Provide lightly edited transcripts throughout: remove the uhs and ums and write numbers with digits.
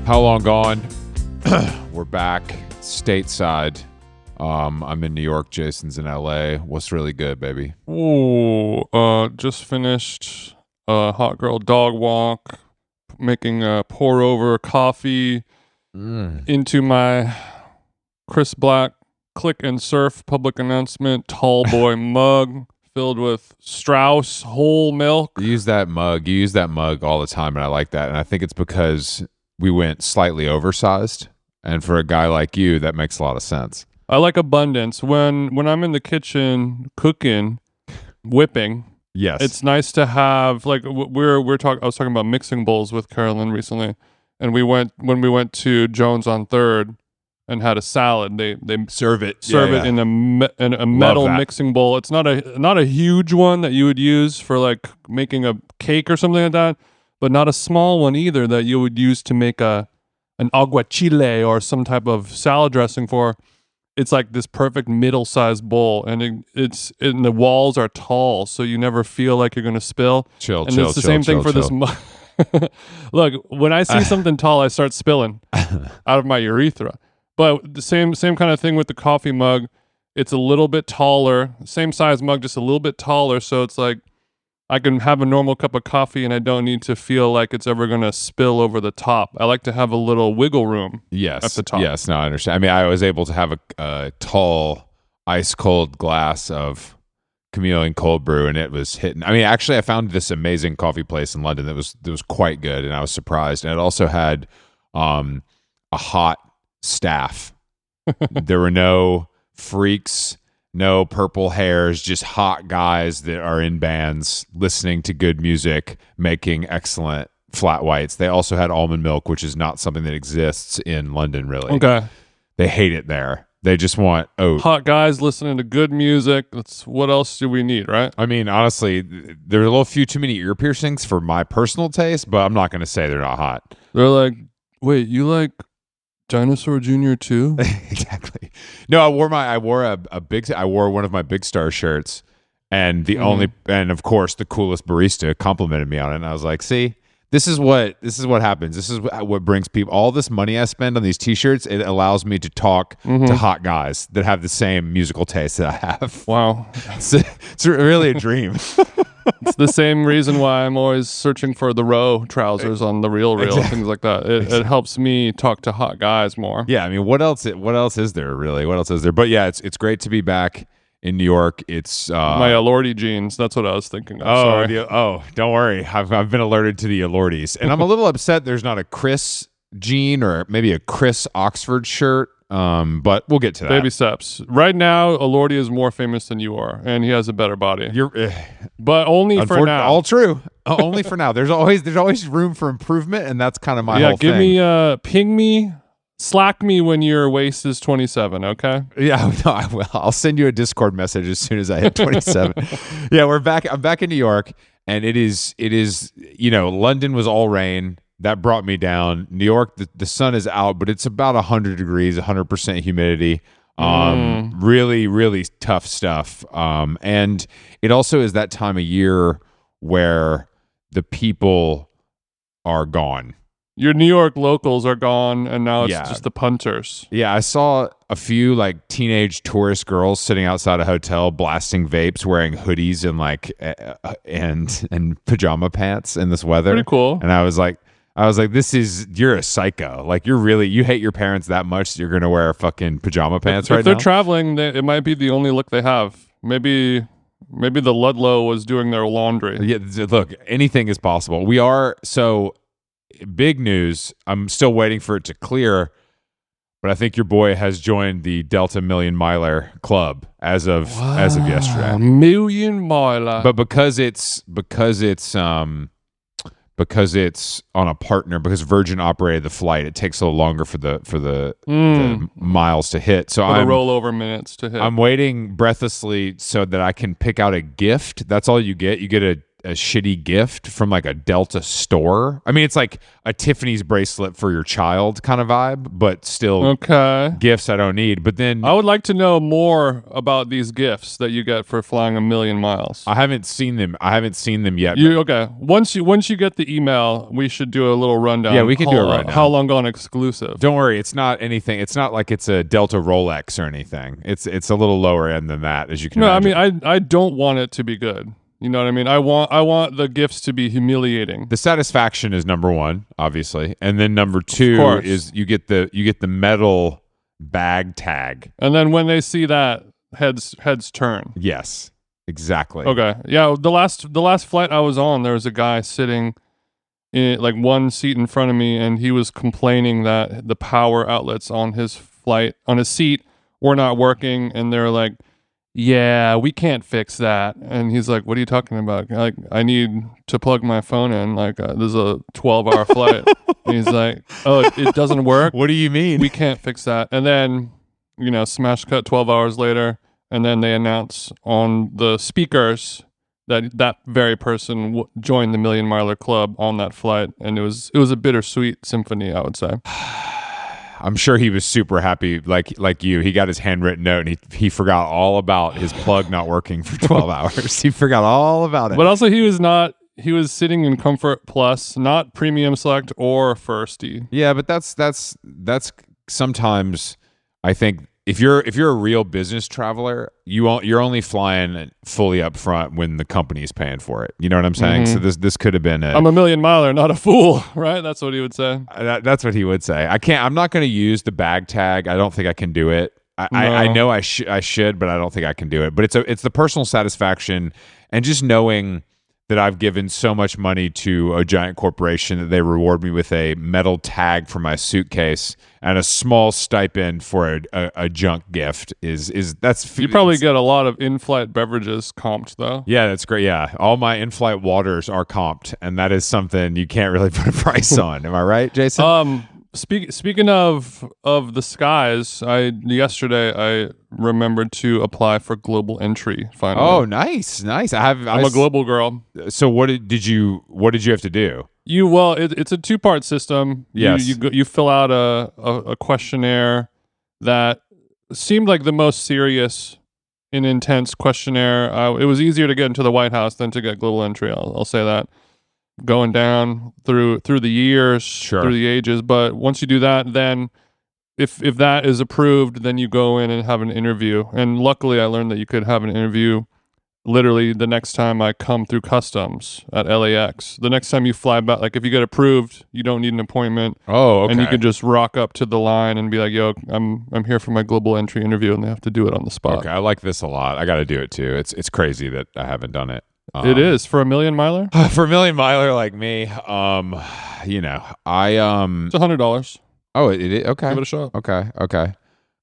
How long gone? We're back stateside. I'm in New York. Jason's in LA. What's really good, baby? Ooh, just finished a hot girl dog walk, making a pour over coffee into my Chris Black Click and Surf public announcement tall boy mug filled with Strauss whole milk. You use that mug all the time, and I like that. And I think it's because we went slightly oversized, and for a guy like you, that makes a lot of sense. I like abundance. When I'm in the kitchen cooking, whipping. Yes, it's nice to have, like, I was talking about mixing bowls with Carolyn recently, and when we went to Jones on 3rd and had a salad. They serve it in a metal mixing bowl. It's not a huge one that you would use for like making a cake or something like that, but not a small one either that you would use to make an aguachile or some type of salad dressing for. It's like this perfect middle-sized bowl, and the walls are tall, so you never feel like you're gonna spill. Chill. It's the same thing for this mug. Look, when I see something tall, I start spilling out of my urethra. But the same kind of thing with the coffee mug. It's a little bit taller, same size mug, just a little bit taller. So it's like I can have a normal cup of coffee and I don't need to feel like it's ever going to spill over the top. I like to have a little wiggle room at the top. Yes, no, I understand. I mean, I was able to have a tall, ice-cold glass of chameleon cold brew, and it was hitting. I mean, actually, I found this amazing coffee place in London that was quite good, and I was surprised. And it also had a hot staff. There were no freaks, no purple hairs, just hot guys that are in bands listening to good music, making excellent flat whites. They also had almond milk, which is not something that exists in London, really. Okay. They hate it there. They just want oat. Hot guys listening to good music. What else do we need, right? I mean, honestly, there are a little few too many ear piercings for my personal taste, but I'm not going to say they're not hot. They're like, wait, you like Dinosaur Jr. too? Exactly. No, I wore one of my Big Star shirts, and and of course the coolest barista complimented me on it, and I was like, see, this is what happens. This is what brings people all this money I spend on these t-shirts. It allows me to talk to hot guys that have the same musical taste that I have. Wow. It's really a dream. It's the same reason why I'm always searching for the row trousers on the real, exactly. Things like that. It helps me talk to hot guys more. Yeah, I mean, what else is there, really? What else is there? But yeah, it's great to be back in New York. It's my Elordi jeans. That's what I was thinking of. Don't worry. I've been alerted to the Elordis. And I'm a little upset there's not a Chris jean or maybe a Chris Oxford shirt. But we'll get to that. Baby steps. Right now, Elordi is more famous than you are, and he has a better body. But only for now. All true. Only for now. There's always room for improvement, and that's kind of my whole thing. Ping me, slack me when your waist is 27. Okay. Yeah, no, I will. I'll send you a Discord message as soon as I hit 27. Yeah, we're back. I'm back in New York, and it is. London was all rain. That brought me down. New York, the sun is out, but it's about 100 degrees, 100% humidity. Really, really tough stuff. And it also is that time of year where the people are gone. Your New York locals are gone, and now it's just the punters. Yeah, I saw a few like teenage tourist girls sitting outside a hotel blasting vapes, wearing hoodies and pajama pants in this weather. Pretty cool. And I was like, you're a psycho. Like you hate your parents that much that you're going to wear fucking pajama pants right now? If they're traveling, it might be the only look they have. Maybe the Ludlow was doing their laundry. Yeah, look, anything is possible. We are, so big news. I'm still waiting for it to clear, but I think your boy has joined the Delta Million Miler Club as of yesterday. Million Miler. But because it's on a partner, because Virgin operated the flight, it takes a little longer for the miles to hit. So I'm rollover minutes to hit. I'm waiting breathlessly so that I can pick out a gift. That's all you get. You get a shitty gift from like a Delta store. I mean, it's like a Tiffany's bracelet for your child kind of vibe, but still gifts I don't need. But then I would like to know more about these gifts that you get for flying 1,000,000 miles. I haven't seen them. I haven't seen them yet. Okay. Once you get the email, we should do a little rundown. Yeah, we can do a rundown. How long gone exclusive? Don't worry, it's not anything. It's not like it's a Delta Rolex or anything. It's a little lower end than that, as you can imagine. I mean, I don't want it to be good. You know what I mean? I want the gifts to be humiliating. The satisfaction is number one, obviously, and then number two is you get the metal bag tag, and then when they see that, heads turn. Yes, exactly. Okay, yeah. The last flight I was on, there was a guy sitting in like one seat in front of me, and he was complaining that the power outlets on his seat were not working, and they're like, yeah, we can't fix that. And he's like, what are you talking about? Like, I need to plug my phone in. Like, this is a 12-hour flight. And he's like, oh, it doesn't work? What do you mean? We can't fix that. And then, smash cut 12 hours later, and then they announce on the speakers that very person joined the Million Miler Club on that flight. And it was a bittersweet symphony, I would say. I'm sure he was super happy, like you. He got his handwritten note, and he forgot all about his plug not working for 12 hours. He forgot all about it. But also, he was sitting in Comfort Plus, not Premium Select or Firsty. Yeah, but that's sometimes, I think, if you're a real business traveler, you're only flying fully up front when the company's paying for it. You know what I'm saying? Mm-hmm. So this could have been I'm a million miler, not a fool, right? That's what he would say. That's what he would say. I'm not going to use the bag tag. I don't think I can do it. I know I should, but I don't think I can do it. But it's the personal satisfaction and just knowing that I've given so much money to a giant corporation that they reward me with a metal tag for my suitcase and a small stipend for a junk gift that's you probably get a lot of in-flight beverages comped though. Yeah, that's great. Yeah, all my in-flight waters are comped, and that is something you can't really put a price on. Am I right, Jason? Speaking of the skies, yesterday I remembered to apply for global entry finally. Oh, nice. I'm a global girl. So what did you have to do? It's a 2-part system. Yes. You fill out a questionnaire that seemed like the most serious and intense questionnaire. It was easier to get into the White House than to get global entry. I'll say that. Going down through the years, sure, through the ages. But once you do that, then if that is approved, then you go in and have an interview. And luckily, I learned that you could have an interview literally the next time I come through customs at LAX. The next time you fly back, like if you get approved, you don't need an appointment. Oh, okay. And you could just rock up to the line and be like, "Yo, I'm here for my global entry interview," and they have to do it on the spot. Okay, I like this a lot. I got to do it too. It's crazy that I haven't done it. It is for a million miler. For a million miler like me, I it's $100. Oh, it is okay. Give it a shot. Okay.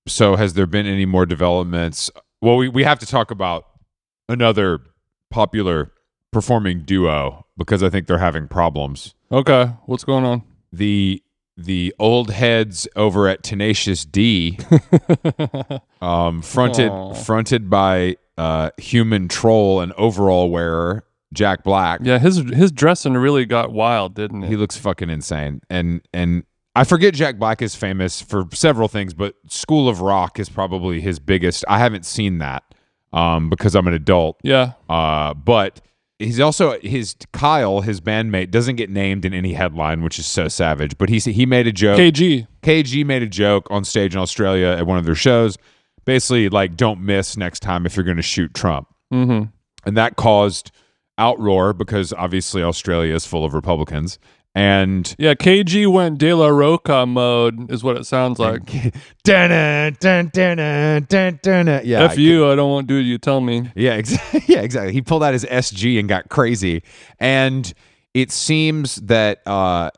So, has there been any more developments? Well, we have to talk about another popular performing duo because I think they're having problems. Okay, what's going on? The old heads over at Tenacious D, fronted by human troll and overall wearer Jack Black. Yeah, his dressing really got wild, didn't it? He looks fucking insane. And I forget Jack Black is famous for several things, but School of Rock is probably his biggest. I haven't seen that because I'm an adult. Yeah. But he's also Kyle, his bandmate, doesn't get named in any headline, which is so savage. But he made a joke. KG made a joke on stage in Australia at one of their shows. Basically, like, don't miss next time if you're going to shoot Trump. Mm-hmm. And that caused outroar because obviously Australia is full of Republicans. And yeah, KG went De La Roca mode, is what it sounds like. Yeah, F you, I don't want to do it, you tell me. Yeah, exactly. Yeah, exactly. He pulled out his SG and got crazy. And it seems that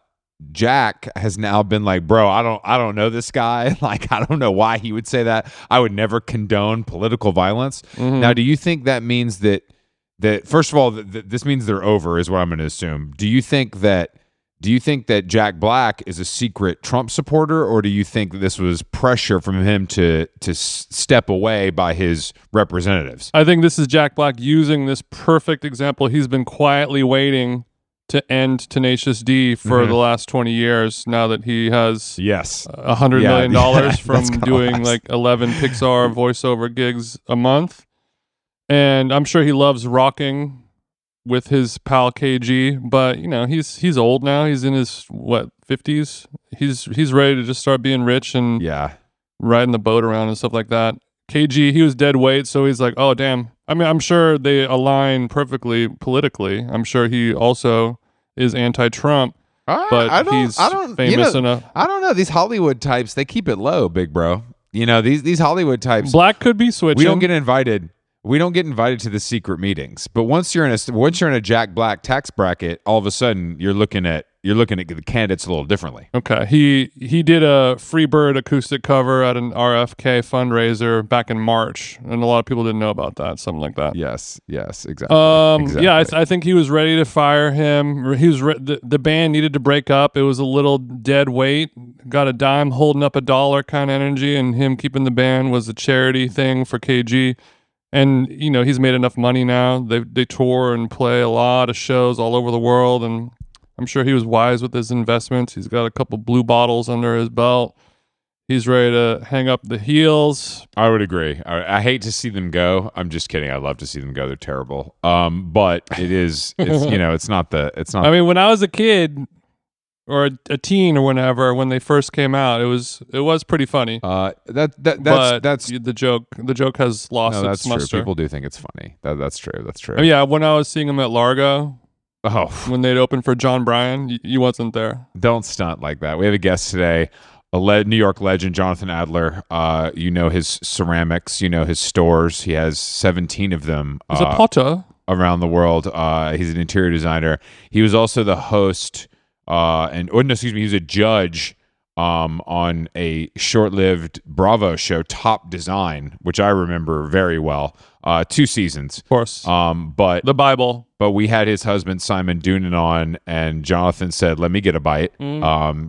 Jack has now been like, bro, I don't know this guy. Like, I don't know why he would say that. I would never condone political violence. Mm-hmm. Now, do you think that means that first of all, this means they're over is what I'm going to assume. Do you think that do you think that Jack Black is a secret Trump supporter, or do you think this was pressure from him to step away by his representatives? I think this is Jack Black using this perfect example. He's been quietly waiting to end Tenacious D for the last 20 years. Now that he has $100 million from doing like 11 Pixar voiceover gigs a month, and I'm sure he loves rocking with his pal KG, but you know he's old now. He's in his 50s. He's ready to just start being rich and riding the boat around and stuff like that. KG, he was dead weight, so he's like, oh damn. I mean, I'm sure they align perfectly politically. I'm sure he also is anti-Trump, but he's famous enough. I don't know. These Hollywood types, they keep it low, big bro. You know, these Hollywood types. Black could be switching. We don't get invited. We don't get invited to the secret meetings. But once you're in a Jack Black tax bracket, all of a sudden you're looking at the candidates a little differently. Okay. He did a Freebird acoustic cover at an RFK fundraiser back in March, and a lot of people didn't know about that, something like that. Yes, exactly. Yeah, I think he was ready to fire him. He was the band needed to break up. It was a little dead weight. Got a dime holding up $1 kind of energy, and him keeping the band was a charity thing for KG. And, you know, he's made enough money now. They tour and play a lot of shows all over the world. And I'm sure he was wise with his investments. He's got a couple blue bottles under his belt. He's ready to hang up the heels. I would agree. I hate to see them go. I'm just kidding. I'd love to see them go. They're terrible. But it's not. I mean, when I was a kid or a teen or whenever, when they first came out, it was pretty funny. That's the joke. The joke has lost its muster. True. People do think it's funny. That's true. That's true. Oh, yeah, when I was seeing him at Largo, oh, when they'd open for John Bryan, you wasn't there. Don't stunt like that. We have a guest today, New York legend, Jonathan Adler. You know his ceramics. You know his stores. He has 17 of them. He's a potter around the world. He's an interior designer. He was also the host. He was a judge on a short-lived Bravo show, Top Design, which I remember very well. 2 seasons, of course. But the Bible. But we had his husband Simon Doonan on, and Jonathan said, "Let me get a bite."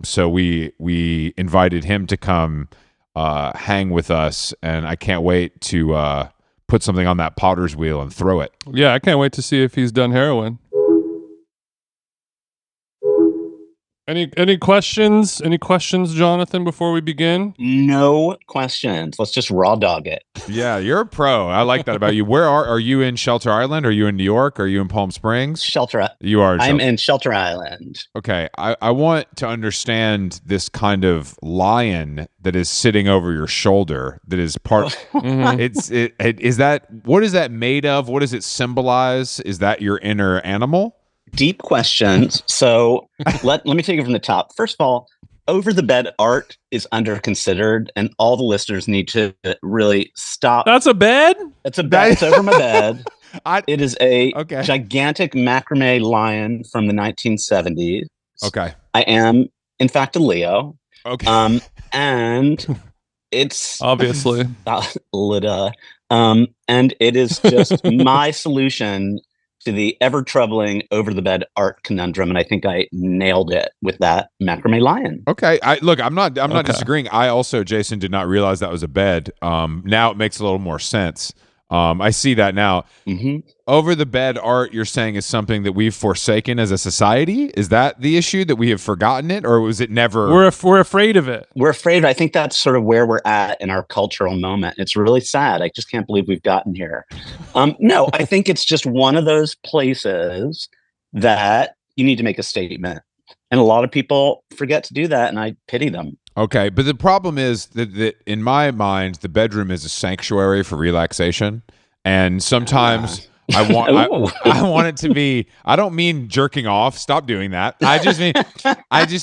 So we invited him to come hang with us, and I can't wait to put something on that potter's wheel and throw it. Yeah, I can't wait to see if he's done heroin. Any questions? Any questions, Jonathan, before we begin? No questions. Let's just raw dog it. Yeah, you're a pro. I like that about you. Where are you in Shelter Island? Are you in New York? Are you in Palm Springs? Shelter. You are. I'm in Shelter Island. Okay, I want to understand this kind of lion that is sitting over your shoulder. That is part. Is that what is that made of? What does it symbolize? Is that your inner animal? Deep questions. So let me take it from the top. First of all, over the bed art is under considered, and all the listeners need to really stop. That's a bed? It's a bed. It's over my bed. It is a gigantic macrame lion from the 1970s. Okay. I am, in fact, a Leo. Okay. And it's obviously and it is just my solution to the ever-troubling over-the-bed art conundrum, and I think I nailed it with that macrame lion. Okay, I'm not disagreeing. I also, Jason, did not realize that was a bed. Now it makes a little more sense. I see that now. Mm-hmm. Over the bed art, you're saying, is something that we've forsaken as a society? Is that the issue, that we have forgotten it, or was it never? We're afraid of it. We're afraid. I think that's sort of where we're at in our cultural moment. It's really sad. I just can't believe we've gotten here. No, I think it's just one of those places that you need to make a statement, and a lot of people forget to do that, and I pity them. Okay, but the problem is that in my mind, the bedroom is a sanctuary for relaxation, and sometimes I want it to be. I don't mean jerking off. Stop doing that. I just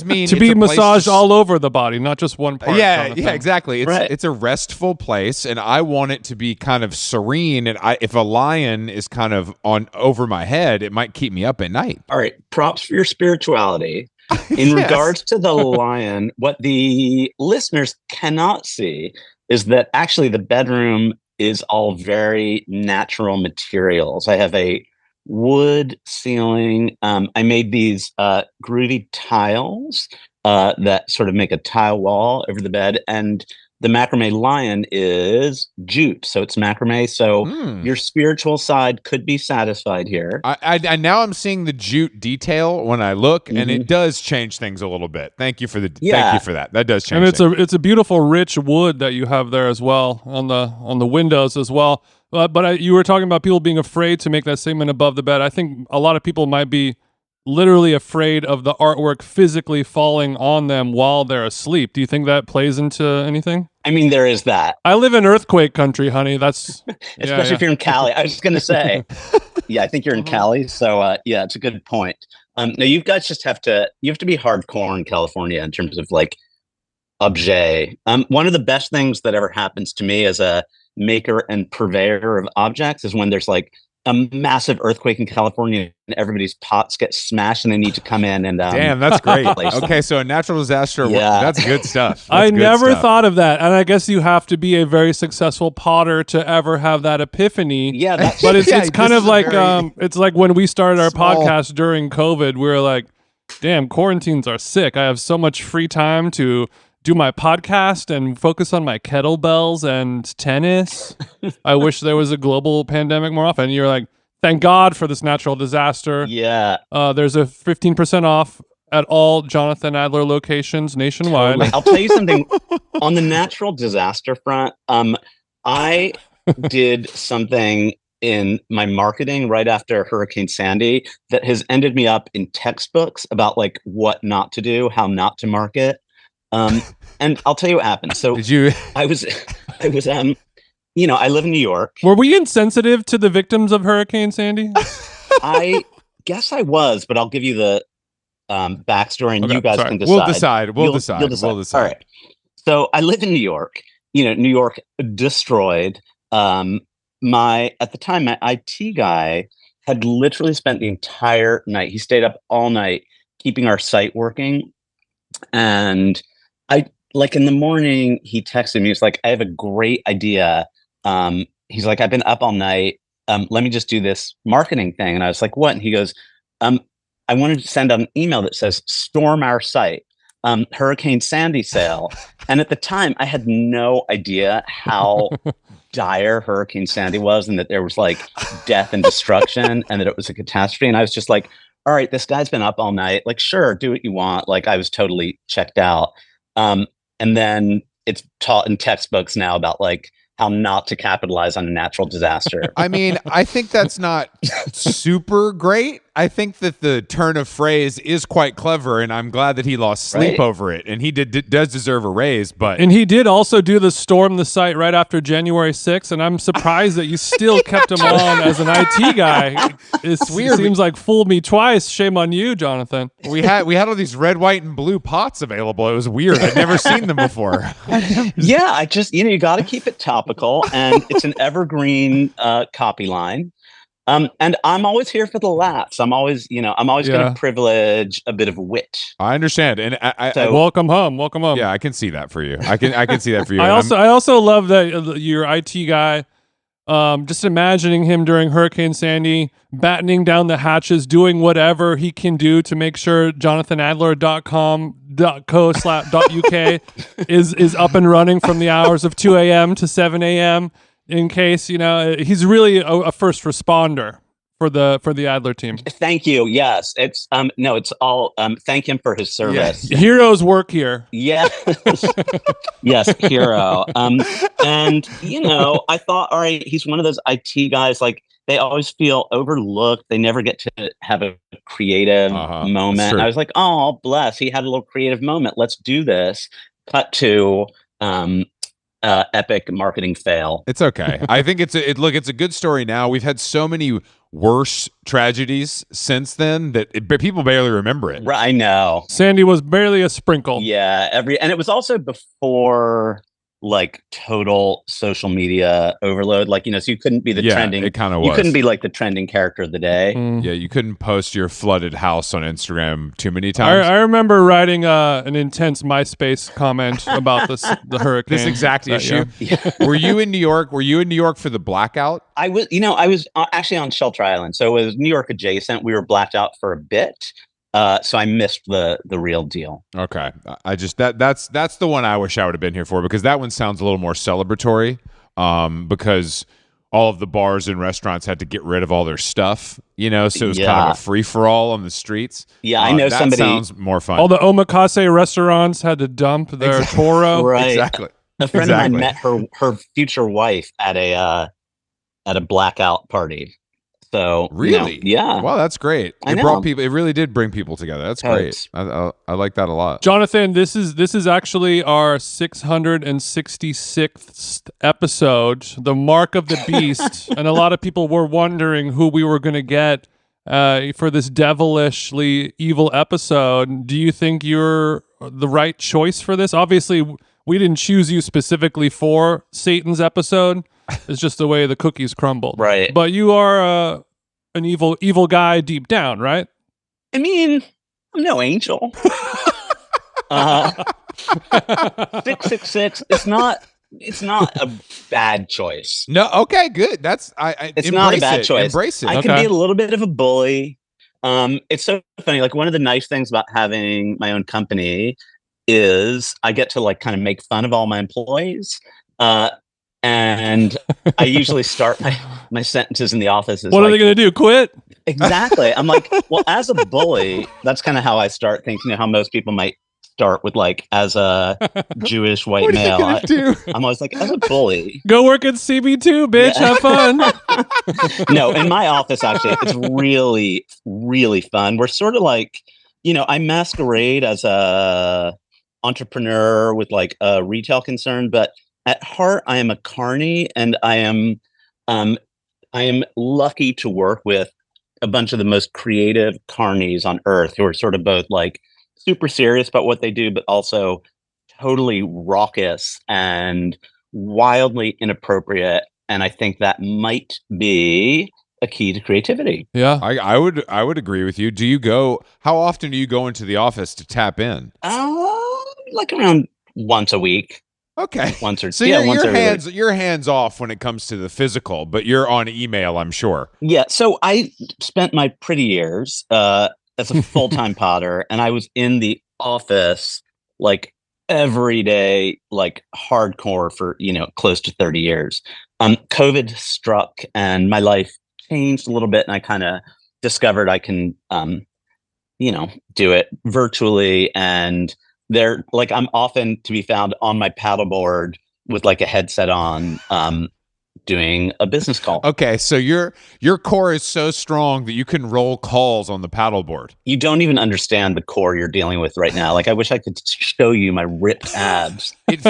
mean to be massaged all over the body, not just one part. Yeah, exactly. It's a restful place, and I want it to be kind of serene. And if a lion is kind of over my head, it might keep me up at night. All right, props for your spirituality. In regards to the lion, what the listeners cannot see is that actually the bedroom is all very natural materials. I have a wood ceiling. I made these groovy tiles that sort of make a tile wall over the bed, and the macrame lion is jute, so it's macrame. So your spiritual side could be satisfied here. I now I'm seeing the jute detail when I look, and it does change things a little bit. Thank you for thank you for that. That does change. And it's a beautiful rich wood that you have there as well on the windows as well. But you were talking about people being afraid to make that statement above the bed. I think a lot of people might be literally afraid of the artwork physically falling on them while they're asleep. Do you think that plays into anything? I mean, there is that. I live in earthquake country, honey. That's especially if you're in Cali. I was just going to say, I think you're in Cali. So yeah, it's a good point. Now you guys just have to be hardcore in California in terms of like objet. One of the best things that ever happens to me as a maker and purveyor of objects is when there's like a massive earthquake in California and everybody's pots get smashed and they need to come in and damn, that's great. Okay, so a natural disaster, that's good stuff. I never thought of that, and I guess you have to be a very successful potter to ever have that epiphany. Yeah, but it's kind of like it's like when we started our podcast during COVID, we were like, damn, quarantines are sick. I have so much free time to do my podcast and focus on my kettlebells and tennis. I wish there was a global pandemic more often. You're like, thank God for this natural disaster. Yeah. There's a 15% off at all Jonathan Adler locations nationwide. Totally. I'll tell you something. On the natural disaster front, I did something in my marketing right after Hurricane Sandy that has ended me up in textbooks about like what not to do, how not to market. And I'll tell you what happened. So I was, I live in New York. Were we insensitive to the victims of Hurricane Sandy? I guess I was, but I'll give you the backstory and you guys can decide. We'll decide. All right. So I live in New York. New York destroyed. At the time, my IT guy had literally spent the entire night. He stayed up all night keeping our site working. And like in the morning, he texted me. He was like, I have a great idea. He's like, I've been up all night. Let me just do this marketing thing. And I was like, what? And he goes, I wanted to send out an email that says, storm our site, Hurricane Sandy sale. And at the time, I had no idea how dire Hurricane Sandy was and that there was like death and destruction and that it was a catastrophe. And I was just like, all right, this guy's been up all night. Like, sure, do what you want. Like, I was totally checked out. And then it's taught in textbooks now about like how not to capitalize on a natural disaster. I mean, I think that's not super great. I think that the turn of phrase is quite clever, and I'm glad that he lost sleep over it. And he does deserve a raise, and he did also do the storm the site right after January 6th, and I'm surprised that you still kept him on as an IT guy. It's weird. It seems like fooled me twice. Shame on you, Jonathan. We had all these red, white, and blue pots available. It was weird. I'd never seen them before. Yeah, I just you got to keep it topical, and it's an evergreen copy line. And I'm always here for the laughs. I'm always going to privilege a bit of wit. I understand, and I welcome home. Yeah, I can see that for you. I can see that for you. I also love that your IT guy. Just imagining him during Hurricane Sandy, battening down the hatches, doing whatever he can do to make sure jonathanadler.co.uk is up and running from the hours of 2 a.m. to 7 a.m. in case, he's really a first responder for the Adler team. Thank you. Yes. It's it's all thank him for his service. Yes. Heroes work here. Yeah. Yes, hero. And I thought, all right, he's one of those IT guys, like they always feel overlooked. They never get to have a creative moment. And I was like, oh, bless. He had a little creative moment. Let's do this. Cut to epic marketing fail. It's okay. I think it's a good story now. We've had so many worse tragedies since then that people barely remember it. I know. Sandy was barely a sprinkle. Yeah, and it was also before like total social media overload. Like, so you couldn't be the trending. It kind of was. You couldn't be like the trending character of the day. Yeah, you couldn't post your flooded house on Instagram too many times. I remember writing an intense MySpace comment about the hurricane. This exact issue. Were you in New York? Were you in New York for the blackout? I was actually on Shelter Island, so it was New York adjacent. We were blacked out for a bit. So I missed the real deal. Okay, I just that's the one I wish I would have been here for, because that one sounds a little more celebratory. Because all of the bars and restaurants had to get rid of all their stuff, so it was kind of a free for all on the streets. Yeah, I know that somebody. Sounds more fun. All the omakase restaurants had to dump their Toro. Right. Exactly. A friend of mine met her future wife at a blackout party. So really, yeah. Wow, that's great. I know. Brought people. It really did bring people together. That's great. I like that a lot. Jonathan, this is actually our 666th episode, the mark of the beast, and a lot of people were wondering who we were going to get for this devilishly evil episode. Do you think you're the right choice for this? Obviously, we didn't choose you specifically for Satan's episode. It's just the way the cookies crumbled. Right. But you are an evil guy deep down, right? I mean, I'm no angel. 666. It's not a bad choice. No, okay, good. It's not a bad choice. Embrace it. I can be a little bit of a bully. It's so funny. Like, one of the nice things about having my own company is I get to like kind of make fun of all my employees. And I usually start my sentences in the office. What are they going to do? Quit? Exactly. I'm like, well, as a bully, that's kind of how I start thinking, how most people might start with, like, as a Jewish white male. I'm always like, as a bully. Go work at CB2, bitch. Yeah. Have fun. No, in my office, actually, it's really, really fun. We're sort of like, I masquerade as a entrepreneur with like a retail concern, but at heart, I am a carny, and I am lucky to work with a bunch of the most creative carnies on earth, who are sort of both like super serious about what they do, but also totally raucous and wildly inappropriate. And I think that might be a key to creativity. Yeah, I would agree with you. How often do you go into the office to tap in? Like around once a week. Okay. Once or so you're hands off when it comes to the physical, but you're on email, I'm sure. Yeah. So I spent my pretty years as a full-time potter, and I was in the office like every day, like hardcore for close to 30 years. COVID struck, and my life changed a little bit, and I kind of discovered I can do it virtually. And I'm often to be found on my paddleboard with like a headset on, doing a business call. Okay, so your core is so strong that you can roll calls on the paddleboard. You don't even understand the core you're dealing with right now. Like, I wish I could show you my ripped abs. It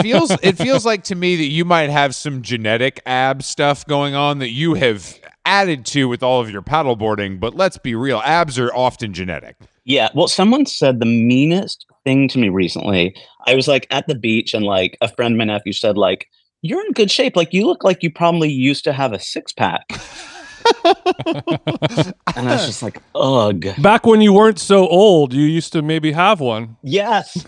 feels like to me that you might have some genetic ab stuff going on that you have added to with all of your paddleboarding. But let's be real, abs are often genetic. Yeah. Well, someone said the meanest thing to me recently. I was like at the beach, and like a friend of my nephew said, like, "You're in good shape. Like, you look like you probably used to have a 6-pack." And I was just like, ugh. Back when you weren't so old, you used to maybe have one. Yes.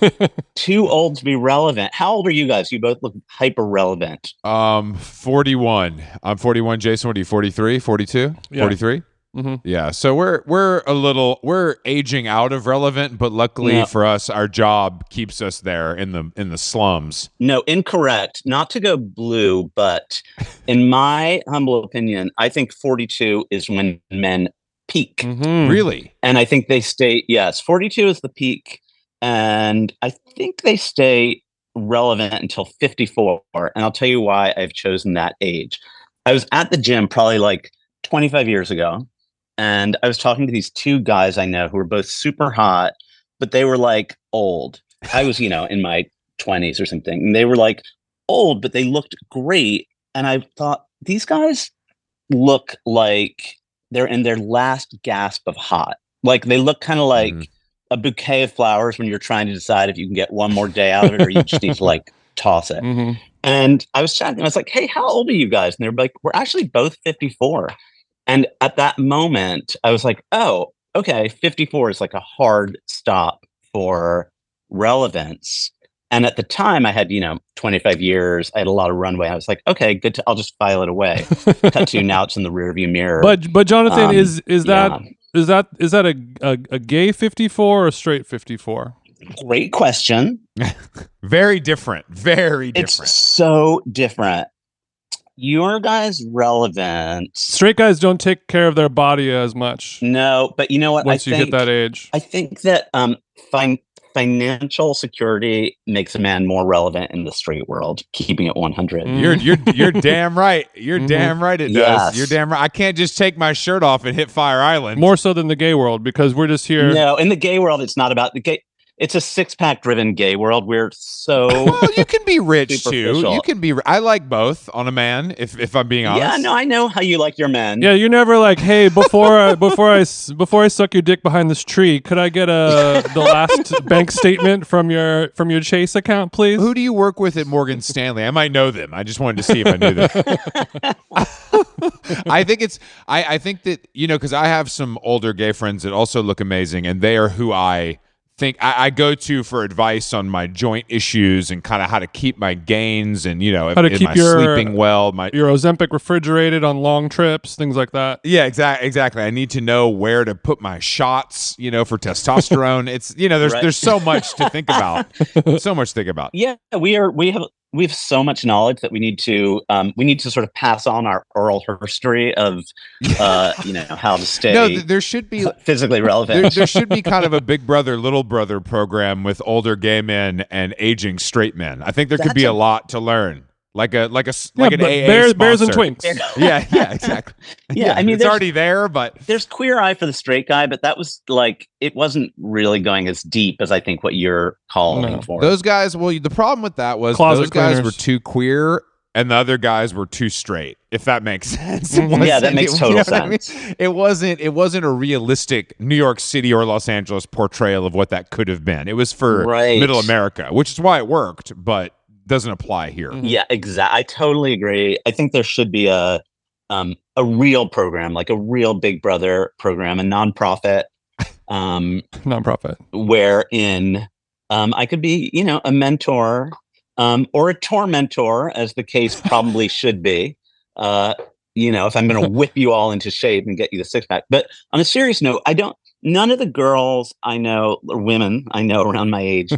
Too old to be relevant. How old are you guys? You both look hyper relevant. 41. I'm 41. Jason, what are you, 43, 42, Yeah. 43? Mm-hmm. Yeah, so we're aging out of relevant, but luckily for us, our job keeps us there in the slums. No, incorrect. Not to go blue, but in my humble opinion, I think 42 is when men peak. Mm-hmm. Really? And I think they stay. Yes, 42 is the peak, and I think they stay relevant until 54. And I'll tell you why I've chosen that age. I was at the gym probably like 25 years ago. And I was talking to these two guys I know who were both super hot, but they were like old. I was, in my 20s or something. And they were like old, but they looked great. And I thought, these guys look like they're in their last gasp of hot. Like, they look kind of like a bouquet of flowers when you're trying to decide if you can get one more day out of it, or you just need to like toss it. Mm-hmm. And I was chatting. I was like, "Hey, how old are you guys?" And they were like, "We're actually both 54." And at that moment, I was like, "Oh, okay, 54 is like a hard stop for relevance." And at the time, I had 25 years. I had a lot of runway. I was like, "Okay, good. I'll just file it away." Cut to now, it's in the rearview mirror. But Jonathan, is yeah. that a gay 54 or a straight 54? Great question. Very different. Very different. It's so different. Your guys' relevance. Straight guys don't take care of their body as much. No, but you know what? Once you hit that age, I think that financial security makes a man more relevant in the straight world. Keeping it 100. You're damn right. You're damn right. It does. Yes. You're damn right. I can't just take my shirt off and hit Fire Island. more so than the gay world, because we're just here. No, in the gay world, it's not about the gay. It's a six-pack driven gay world. We're so well, you can be rich too. superficial. You can be. I like both on a man. If I'm being honest. Yeah, no, I know how you like your men. Yeah, you're never like, hey, before I suck your dick behind this tree, could I get the last bank statement from your Chase account, please? Who do you work with at Morgan Stanley? I might know them. I just wanted to see if I knew them. I think that because I have some older gay friends that also look amazing, and they are who I think I go to for advice on my joint issues and kind of how to keep my gains and how to keep my your sleeping well, your Ozempic refrigerated on long trips, things like that. Yeah, exactly. I need to know where to put my shots, for testosterone. It's there's so much to think about. So much to think about. Yeah, we have so much knowledge that we need to sort of pass on our oral history of how to stay. No, there should be physically relevant. There should be kind of a big brother, little brother program with older gay men and aging straight men. I think there could be a lot to learn. Like an AA bears and sponsor. twinks. Yeah, exactly. Yeah, I mean, it's already there, but there's Queer Eye for the straight guy, but that was like it wasn't really going as deep as I think what you're calling for. Those guys. Well, the problem with that was Closet guys cleaners. were too queer, and the other guys were too straight. If that makes sense. Yeah, that makes total sense. I mean? It wasn't a realistic New York City or Los Angeles portrayal of what that could have been. It was for Middle America, which is why it worked, but doesn't apply here. Yeah, exactly. I totally agree. I think there should be a real program, like a real Big Brother program, a nonprofit, wherein I could be, a mentor, or a tormentor, as the case probably should be. If I'm going to whip you all into shape and get you the six pack. But on a serious note, none of the girls I know, or women I know around my age,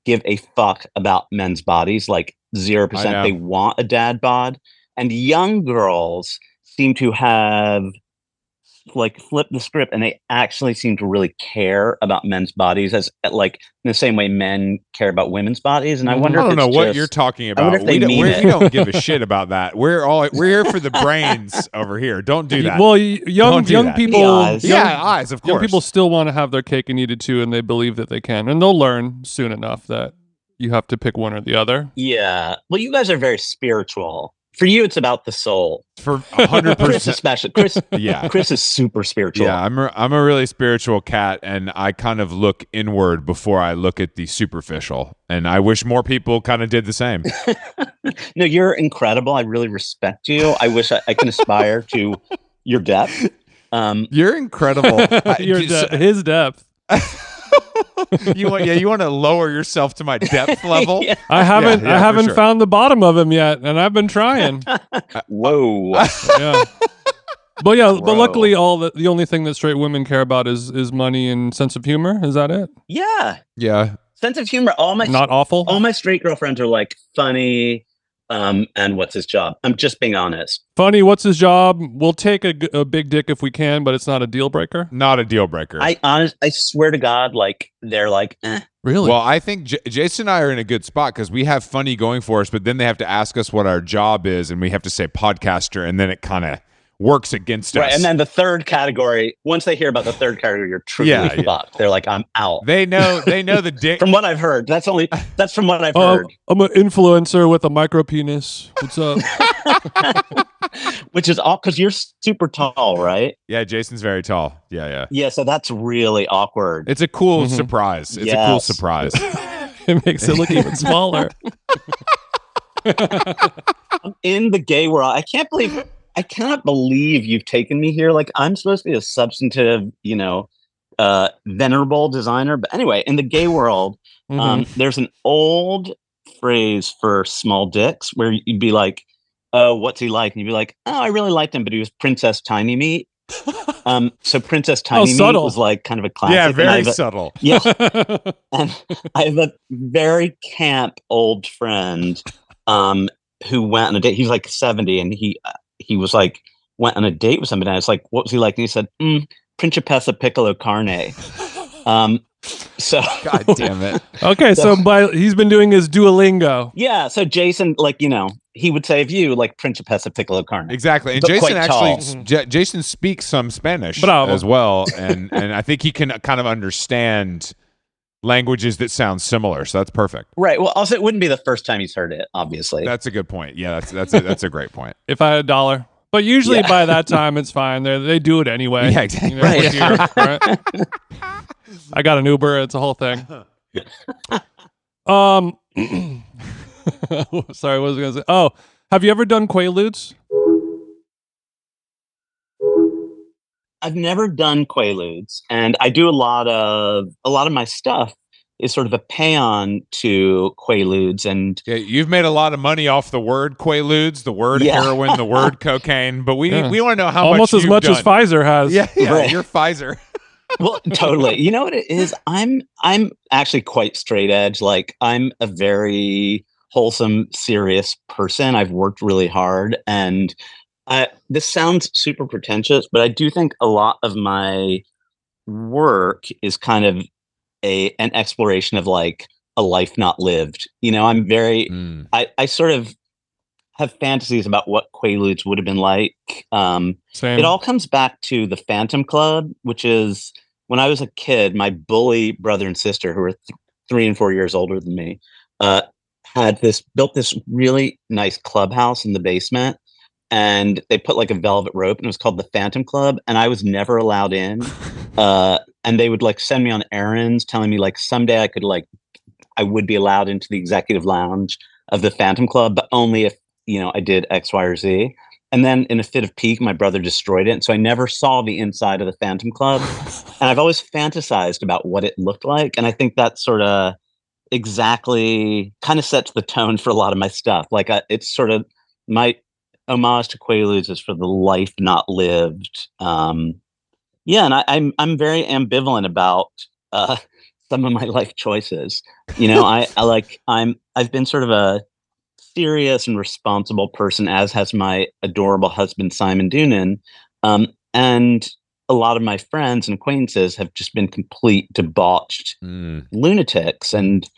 give a fuck about men's bodies, like 0%. They want a dad bod. And young girls seem to have like flipped the script, and they actually seem to really care about men's bodies as like in the same way men care about women's bodies. And I wonder I don't know what you're talking about. We don't give a shit about that. We're here for the brains over here. Don't do that. Well, young people, eyes. Eyes, of course. Young people still want to have their cake and eat it too, and they believe that they can, and they'll learn soon enough that you have to pick one or the other. Yeah. Well, you guys are very spiritual. For you, it's about the soul. For 100%. Chris especially. Chris is super spiritual. Yeah, I'm a really spiritual cat, and I kind of look inward before I look at the superficial. And I wish more people kind of did the same. No, you're incredible. I really respect you. I wish I can aspire to your depth. You're incredible. His depth. You want to lower yourself to my depth level? Yeah. I haven't found the bottom of him yet, and I've been trying. Whoa. Yeah. But luckily the only thing that straight women care about is money and sense of humor. Is that it? Yeah. Yeah. Sense of humor. Not awful. All my straight girlfriends are like funny. And what's his job? I'm just being honest. Funny, what's his job? We'll take a big dick if we can, but it's not a deal breaker. Not a deal breaker. I swear to God, like they're like, eh. Really? Well, I think Jason and I are in a good spot because we have funny going for us, but then they have to ask us what our job is, and we have to say podcaster, and then it kind of works against us. Right, and then the third category. Once they hear about the third category, you're truly fucked. They're like, I'm out. They know the dick. From what I've heard, that's from what I've heard. I'm an influencer with a micro penis. What's up? Which is all because you're super tall, right? Yeah, Jason's very tall. Yeah. Yeah, so that's really awkward. It's a cool surprise. It's a cool surprise. It makes it look even smaller. In the gay world. I cannot believe you've taken me here. Like, I'm supposed to be a substantive, venerable designer. But anyway, in the gay world, there's an old phrase for small dicks where you'd be like, "Oh, what's he like?" And you'd be like, "Oh, I really liked him, but he was Princess Tiny Meat." So Princess Tiny Meat subtle. was like kind of a classic. Yeah, very subtle. Yeah. And I have a very camp old friend who went on a date. He's like 70, and he was like, went on a date with somebody. And I was like, what was he like? And he said, Principessa Piccolo Carne. So God damn it. Okay, so he's been doing his Duolingo. Yeah, so Jason, he would say of you, like Principessa Piccolo Carne. Exactly. And But Jason quite actually, Jason speaks some Spanish Bravo. as well. And I think he can kind of understand languages that sound similar. So that's perfect. Right. Well, also, it wouldn't be the first time he's heard it, obviously. That's a good point. Yeah, that's a great point. If I had $1. But usually by that time, it's fine. They do it anyway. Yeah, exactly. Right. we're here, right? I got an Uber. It's a whole thing. Sorry, what was I going to say? Oh, have you ever done Quaaludes? I've never done Quaaludes, and I do a lot of my stuff is sort of a pay-on to Quaaludes, and Yeah, you've made a lot of money off the word Quaaludes, the word heroin, the word cocaine, but we want to know how almost as much as Pfizer has. Yeah, Right. You're Pfizer. well, totally. You know what it is? I'm actually quite straight edge. Like, I'm a very wholesome, serious person. I've worked really hard, and this sounds super pretentious, but I do think a lot of my work is kind of an exploration of like a life not lived. I'm very I sort of have fantasies about what Quaaludes would have been like. Same. It all comes back to the Phantom Club, which is when I was a kid, my bully brother and sister, who were 3 and 4 years older than me, built this really nice clubhouse in the basement. And they put like a velvet rope, and it was called the Phantom Club. And I was never allowed in. And they would like send me on errands, telling me like someday I would be allowed into the executive lounge of the Phantom Club, but only if, I did X, Y, or Z. And then in a fit of pique, my brother destroyed it. And so I never saw the inside of the Phantom Club. And I've always fantasized about what it looked like. And I think that sort of exactly kind of sets the tone for a lot of my stuff. Like it's sort of my homage to Quaaludes is for the life not lived. And I'm very ambivalent about some of my life choices. I've been sort of a serious and responsible person, as has my adorable husband Simon Doonan, and a lot of my friends and acquaintances have just been complete debauched lunatics, and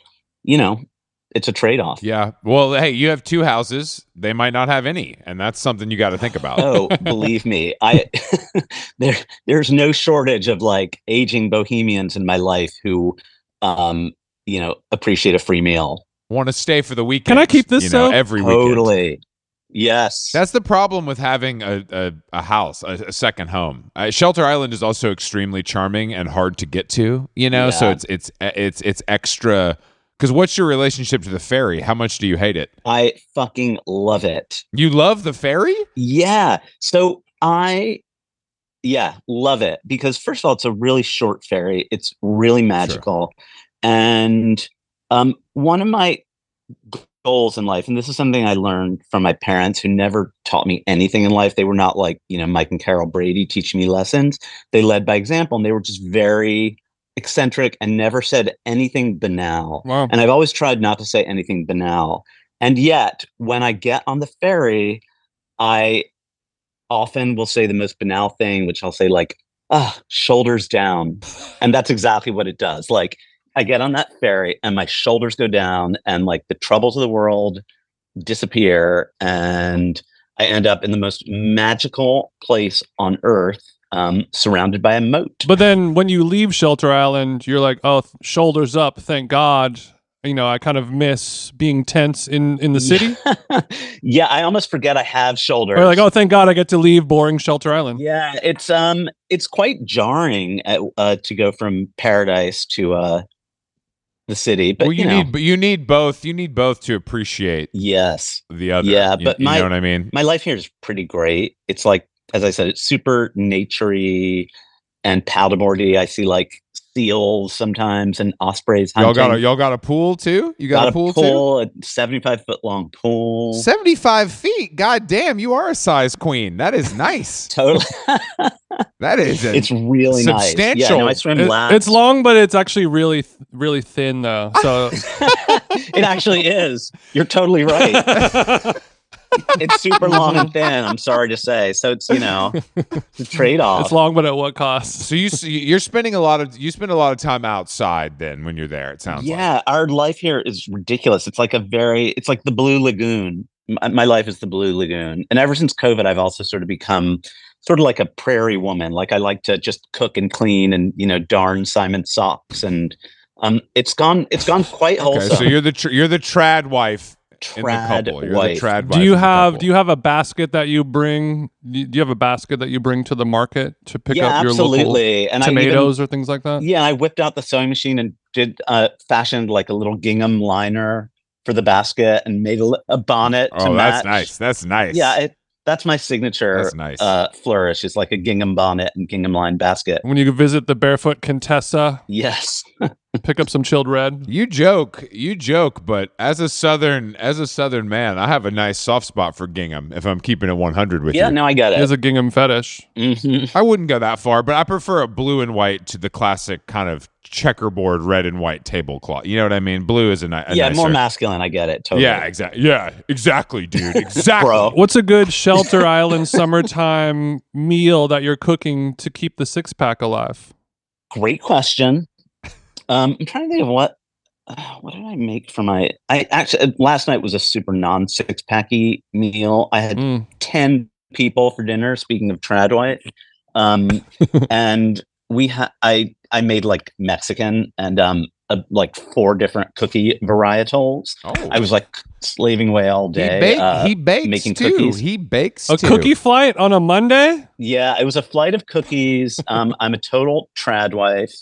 it's a trade-off. Yeah. Well, hey, you have 2 houses. They might not have any, and that's something you got to think about. Oh, believe me, there's no shortage of like aging bohemians in my life who, appreciate a free meal. Want to stay for the weekend? Can I keep this every weekend? Totally. Yes. That's the problem with having a house, a second home. Shelter Island is also extremely charming and hard to get to. So it's extra. Because what's your relationship to the ferry? How much do you hate it? I fucking love it. You love the ferry? Yeah. So love it. Because first of all, it's a really short ferry. It's really magical. Sure. And one of my goals in life, and this is something I learned from my parents who never taught me anything in life. They were not like, Mike and Carol Brady teaching me lessons. They led by example, and they were just very eccentric and never said anything banal. Wow. And I've always tried not to say anything banal. And yet, when I get on the ferry, I often will say the most banal thing, which I'll say like, shoulders down. And that's exactly what it does. Like, I get on that ferry and my shoulders go down and like the troubles of the world disappear. And I end up in the most magical place on earth, surrounded by a moat. But then when you leave Shelter Island, you're like, oh, shoulders up, thank God. I kind of miss being tense in the city. Yeah, I almost forget I have shoulders. Or like, oh, thank God I get to leave boring Shelter Island. Yeah, it's quite jarring to go from paradise to the city. But Well, you need both. You need both to appreciate yes, the other. yeah. You, But you know what I mean? my life here is pretty great. It's like, as I said, it's super naturey and paddleboardy. I see like seals sometimes and ospreys hunting. Y'all got a pool too? You got Got a a pool too? pool, a 75-foot long pool. 75 feet. God damn, you are a size queen. That is nice. Totally. That is It's really nice. Yeah, substantial. no, I swim laps. It's long, but it's actually really, really thin though. So It actually is. You're totally right. It's super long and thin. I'm sorry to say. So it's it's a trade off. it's long, but at what cost? So you're spending a lot of time outside then when you're there. It sounds like. Yeah, our life here is ridiculous. It's like the Blue Lagoon. My life is the Blue Lagoon, and ever since COVID, I've also sort of become sort of like a prairie woman. Like I like to just cook and clean and darn Simon socks, and it's gone quite wholesome. Okay, so you're the trad wife in the Trad couple. You're wife. the trad wife. Do you in the have couple. a basket that you bring? Do you have a basket that you bring to the market to pick Yeah, up your absolutely. local And tomatoes or things like that? Yeah, I whipped out the sewing machine and did fashioned like a little gingham liner for the basket and made a bonnet to Oh, match. that's nice. That's nice. Yeah, that's my signature. That's nice. Flourish is like a gingham bonnet and gingham line basket. When you visit the Barefoot Contessa, Yes. pick up some chilled red. You joke, but as a southern man, I have a nice soft spot for gingham. If I'm keeping it 100 with Yeah, you, no, I get He it. has a gingham fetish. Mhm. I wouldn't go that far, but I prefer a blue and white to the classic kind of checkerboard red and white tablecloth. You know what I mean? Blue is a Yeah, nicer. more masculine. I get it. Totally. Yeah, exactly. Yeah, exactly, dude. Exactly. Bro. What's a good shelter island summertime meal that you're cooking to keep the six-pack alive? Great question. I'm trying to think of what did I make for my. I actually last night was a super non-six packy meal. I had 10 people for dinner. Speaking of trad white, and I made like Mexican and like 4 different cookie varietals. Oh. I was like slaving away all day. He bakes making too. cookies. He bakes A too. cookie flight on a Monday? Yeah, it was a flight of cookies. I'm a total trad wife.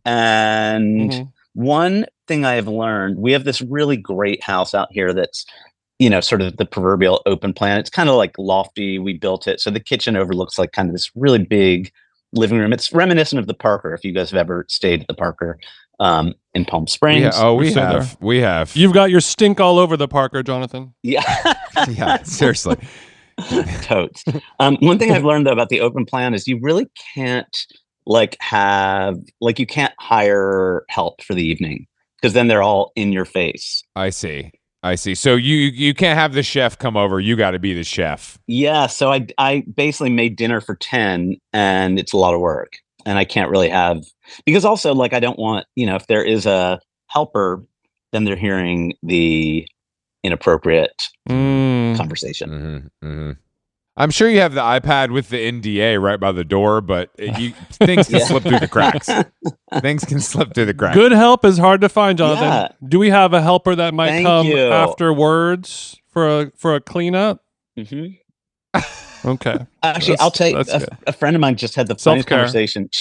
And one thing I have learned, we have this really great house out here that's, sort of the proverbial open plan. It's kind of like lofty. We built it. So the kitchen overlooks like kind of this really big living room. It's reminiscent of the Parker, if you guys have ever stayed at the Parker in Palm Springs. We have. You've got your stink all over the Parker, Jonathan. Yeah. Yeah, seriously. Totes. One thing I've learned though about the open plan is you really can't you can't hire help for the evening because then they're all in your face. I see. So you can't have the chef come over. You got to be the chef. Yeah. So I basically made dinner for 10 and it's a lot of work and I can't really have, because also like, I don't want, if there is a helper, then they're hearing the inappropriate conversation. I'm sure you have the iPad with the NDA right by the door, but things can slip through the cracks. Things can slip through the cracks. Good help is hard to find, Jonathan. Yeah. Do we have a helper that might Thank come you. afterwards for a cleanup? Okay. Actually, I'll tell you, a friend of mine just had the funniest conversation.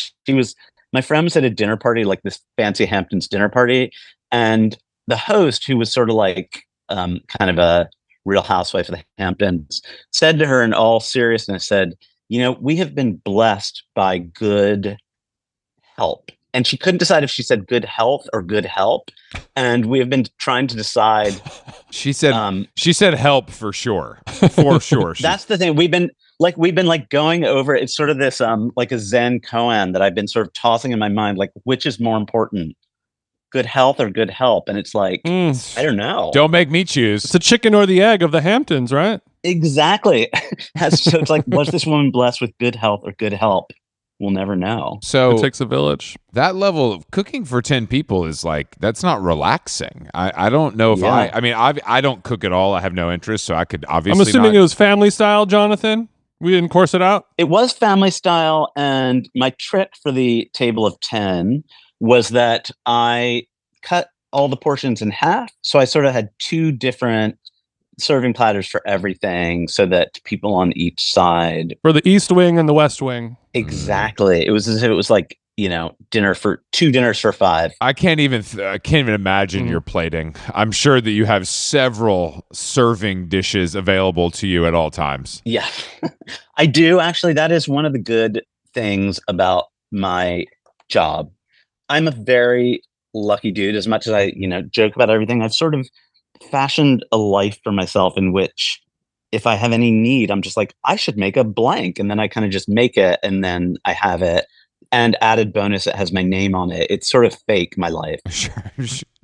My friend was at a dinner party, like this fancy Hamptons dinner party, and the host, who was sort of like kind of a Real Housewife of the Hamptons, said to her in all seriousness, said, we have been blessed by good help. And she couldn't decide if she said good health or good help. And we have been trying to decide. She said help for sure. For sure. That's the thing. We've been going over, it's sort of this like a Zen koan that I've been sort of tossing in my mind, like which is more important? Good health or good help? And it's like, I don't know. Don't make me choose. It's a chicken or the egg of the Hamptons, right? Exactly. So it's like, was this woman blessed with good health or good help? We'll never know. So it takes a village. That level of cooking for 10 people is like, that's not relaxing. I don't know if I don't cook at all. I have no interest. So I could obviously I'm assuming it was family style, Jonathan. We didn't course it out. It was family style. And my trick for the table of 10 was that I cut all the portions in half. So I sort of had 2 different serving platters for everything so that people on each side. For the East Wing and the West Wing. Exactly. It was as if it was like two dinners for five. I can't even imagine your plating. I'm sure that you have several serving dishes available to you at all times. Yeah, I do actually. That is one of the good things about my job. I'm a very lucky dude. As much as I, joke about everything, I've sort of fashioned a life for myself in which if I have any need, I'm just like, I should make a blank. And then I kind of just make it and then I have it. And added bonus, it has my name on it. It's sort of fake, my life.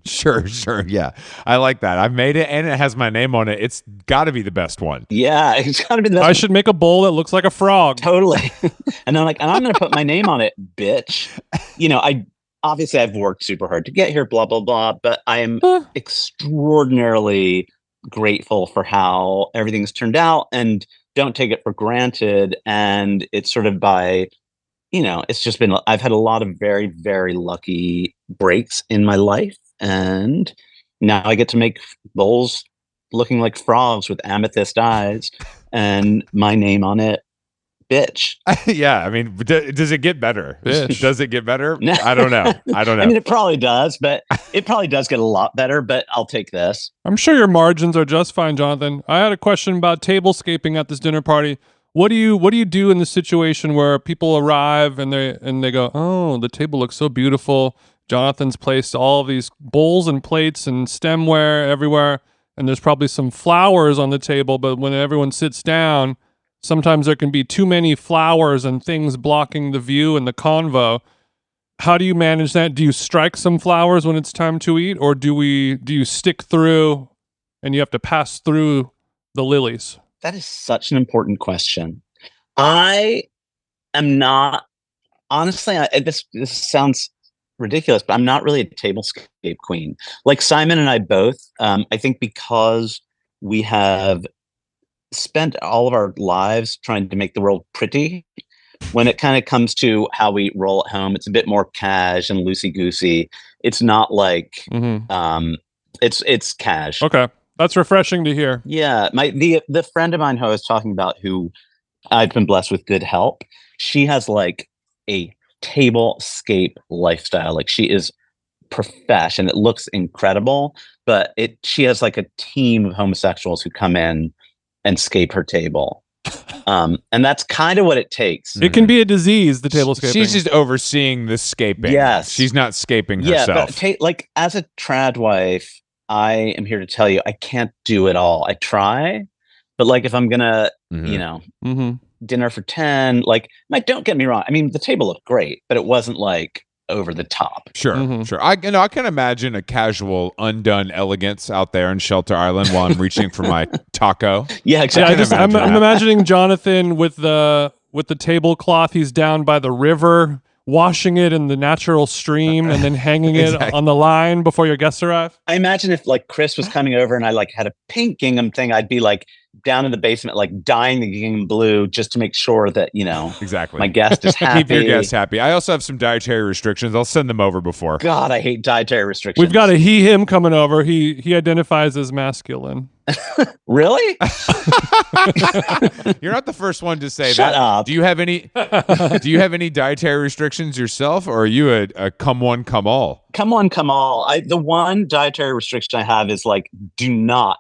Sure. Yeah. I like that. I've made it and it has my name on it. It's got to be the best one. Yeah, it's got to be the best I should make a bowl that looks like a frog. Totally. And I'm like, and I'm going to put my name on it, bitch. Obviously I've worked super hard to get here, blah, blah, blah, but I am extraordinarily grateful for how everything's turned out and don't take it for granted. And it's sort of it's just been, I've had a lot of very, very lucky breaks in my life. And now I get to make bowls looking like frogs with amethyst eyes and my name on it, bitch. Yeah. I mean, does it get better? Bitch. Does it get better? No. I don't know. I mean, it probably does, but it probably does get a lot better, but I'll take this. I'm sure your margins are just fine, Jonathan. I had a question about tablescaping at this dinner party. What do you do in the situation where people arrive and they go, oh, the table looks so beautiful. Jonathan's placed all of these bowls and plates and stemware everywhere, and there's probably some flowers on the table, but when everyone sits down, sometimes there can be too many flowers and things blocking the view and the convo. How do you manage that? Do you strike some flowers when it's time to eat, or do you stick through and you have to pass through the lilies? That is such an important question. I am not, honestly, this sounds ridiculous, but I'm not really a tablescape queen. Like Simon and I both, I think because we have spent all of our lives trying to make the world pretty, when it kind of comes to how we roll at home, it's a bit more cash and loosey-goosey. It's not like, it's cash. Okay. That's refreshing to hear. Yeah, the friend of mine who I was talking about, who I've been blessed with good help, she has like a tablescape lifestyle. Like she is profession. It looks incredible, but she has like a team of homosexuals who come in and scape her table. And that's kind of what it takes. It can be a disease, the tablescaping. She's just overseeing the scaping. Yes. She's not scaping herself. But like as a trad wife, I am here to tell you, I can't do it all. I try, but like if I'm gonna, dinner for 10, like, don't get me wrong. I mean, the table looked great, but it wasn't like over the top. Sure. I can imagine a casual, undone elegance out there in Shelter Island while I'm reaching for my taco. Yeah, exactly. Yeah, I'm imagining Jonathan with the tablecloth. He's down by the river, washing it in the natural stream and then hanging it on the line before your guests arrive. I imagine if like Chris was coming over and I like had a pink gingham thing, I'd be like down in the basement, like dyeing the gingham blue just to make sure that, exactly, my guest is happy. Keep your guests happy. I also have some dietary restrictions. I'll send them over before. God, I hate dietary restrictions. We've got a him coming over. He identifies as masculine. Really? You're not the first one to say Shut that. up. Do you have any dietary restrictions yourself, or are you a come one, come all? Come one, come all. The one dietary restriction I have is like, do not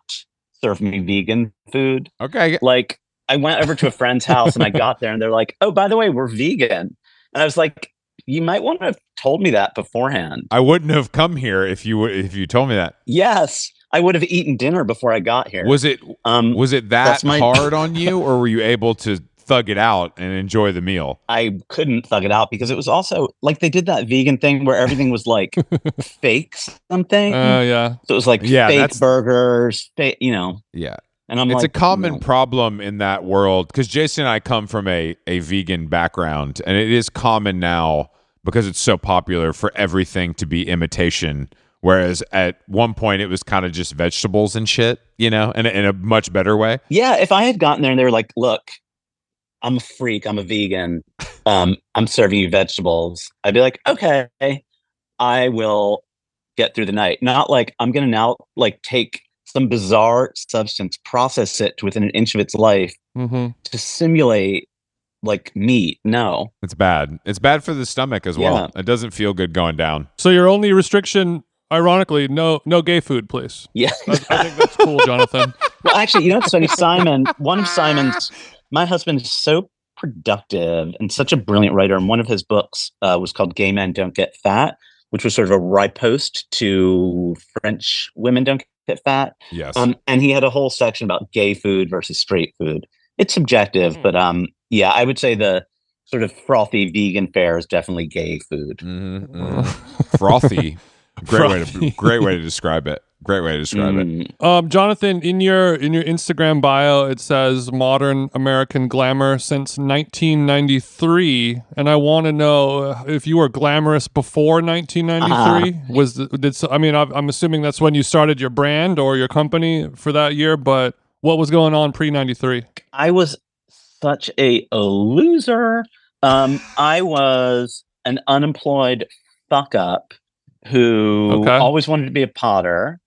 serve me vegan food. Okay. Like I went over to a friend's house and I got there and they're like, oh, by the way, we're vegan. And I was like, you might want to have told me that beforehand. I wouldn't have come here if you told me that. Yes. I would have eaten dinner before I got here. Was it that hard on you, or were you able to thug it out and enjoy the meal? I couldn't thug it out because it was also like they did that vegan thing where everything was like fake something. Yeah. So it was like fake burgers, fake, Yeah. And it's a common problem in that world because Jason and I come from a vegan background, and it is common now because it's so popular for everything to be imitation. Whereas at one point it was kind of just vegetables and shit, in a much better way. Yeah, if I had gotten there and they were like, look, I'm a freak, I'm a vegan, I'm serving you vegetables, I'd be like, okay, I will get through the night. Not like I'm going to now like take some bizarre substance, process it to within an inch of its life to simulate like meat. No. It's bad. It's bad for the stomach as well. Yeah. It doesn't feel good going down. So your only restriction, ironically, no gay food, please. Yeah. I think that's cool, Jonathan. Well, actually, you know what's funny? One of Simon's, my husband is so productive and such a brilliant writer. And one of his books was called Gay Men Don't Get Fat, which was sort of a riposte to French Women Don't Get Fat. Yes. And he had a whole section about gay food versus straight food. It's subjective, but yeah, I would say the sort of frothy vegan fare is definitely gay food. Frothy. Great way to describe it. Great way to describe it. Jonathan, in your Instagram bio, it says modern American glamour since 1993, and I want to know if you were glamorous before 1993. I'm assuming that's when you started your brand or your company for that year, but what was going on pre-93? I was such a loser. I was an unemployed fuck up who always wanted to be a potter.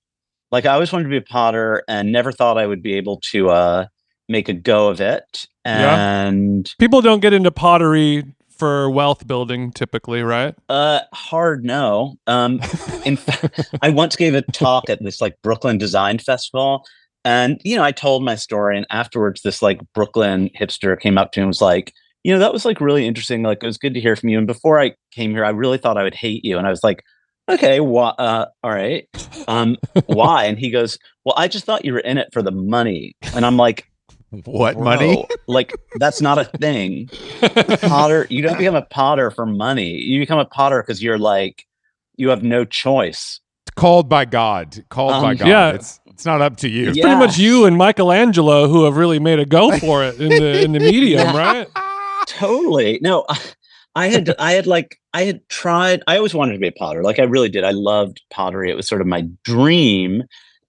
Like, I always wanted to be a potter and never thought I would be able to make a go of it. And people don't get into pottery for wealth building typically, right? Hard no. In fact, I once gave a talk at this like Brooklyn Design Festival, and I told my story, and afterwards this like Brooklyn hipster came up to me and was like, that was like really interesting. Like, it was good to hear from you. And before I came here, I really thought I would hate you. And I was like, okay, all right. Why? And he goes, well, I just thought you were in it for the money. And I'm like, what money? Like, that's not a thing. Potter, you don't become a potter for money. You become a potter because you're like, you have no choice. Called by God. By God. Yeah. It's not up to you. It's pretty much you and Michelangelo who have really made a go for it in the medium, right? Totally. No, I had tried. I always wanted to be a potter. Like, I really did. I loved pottery. It was sort of my dream.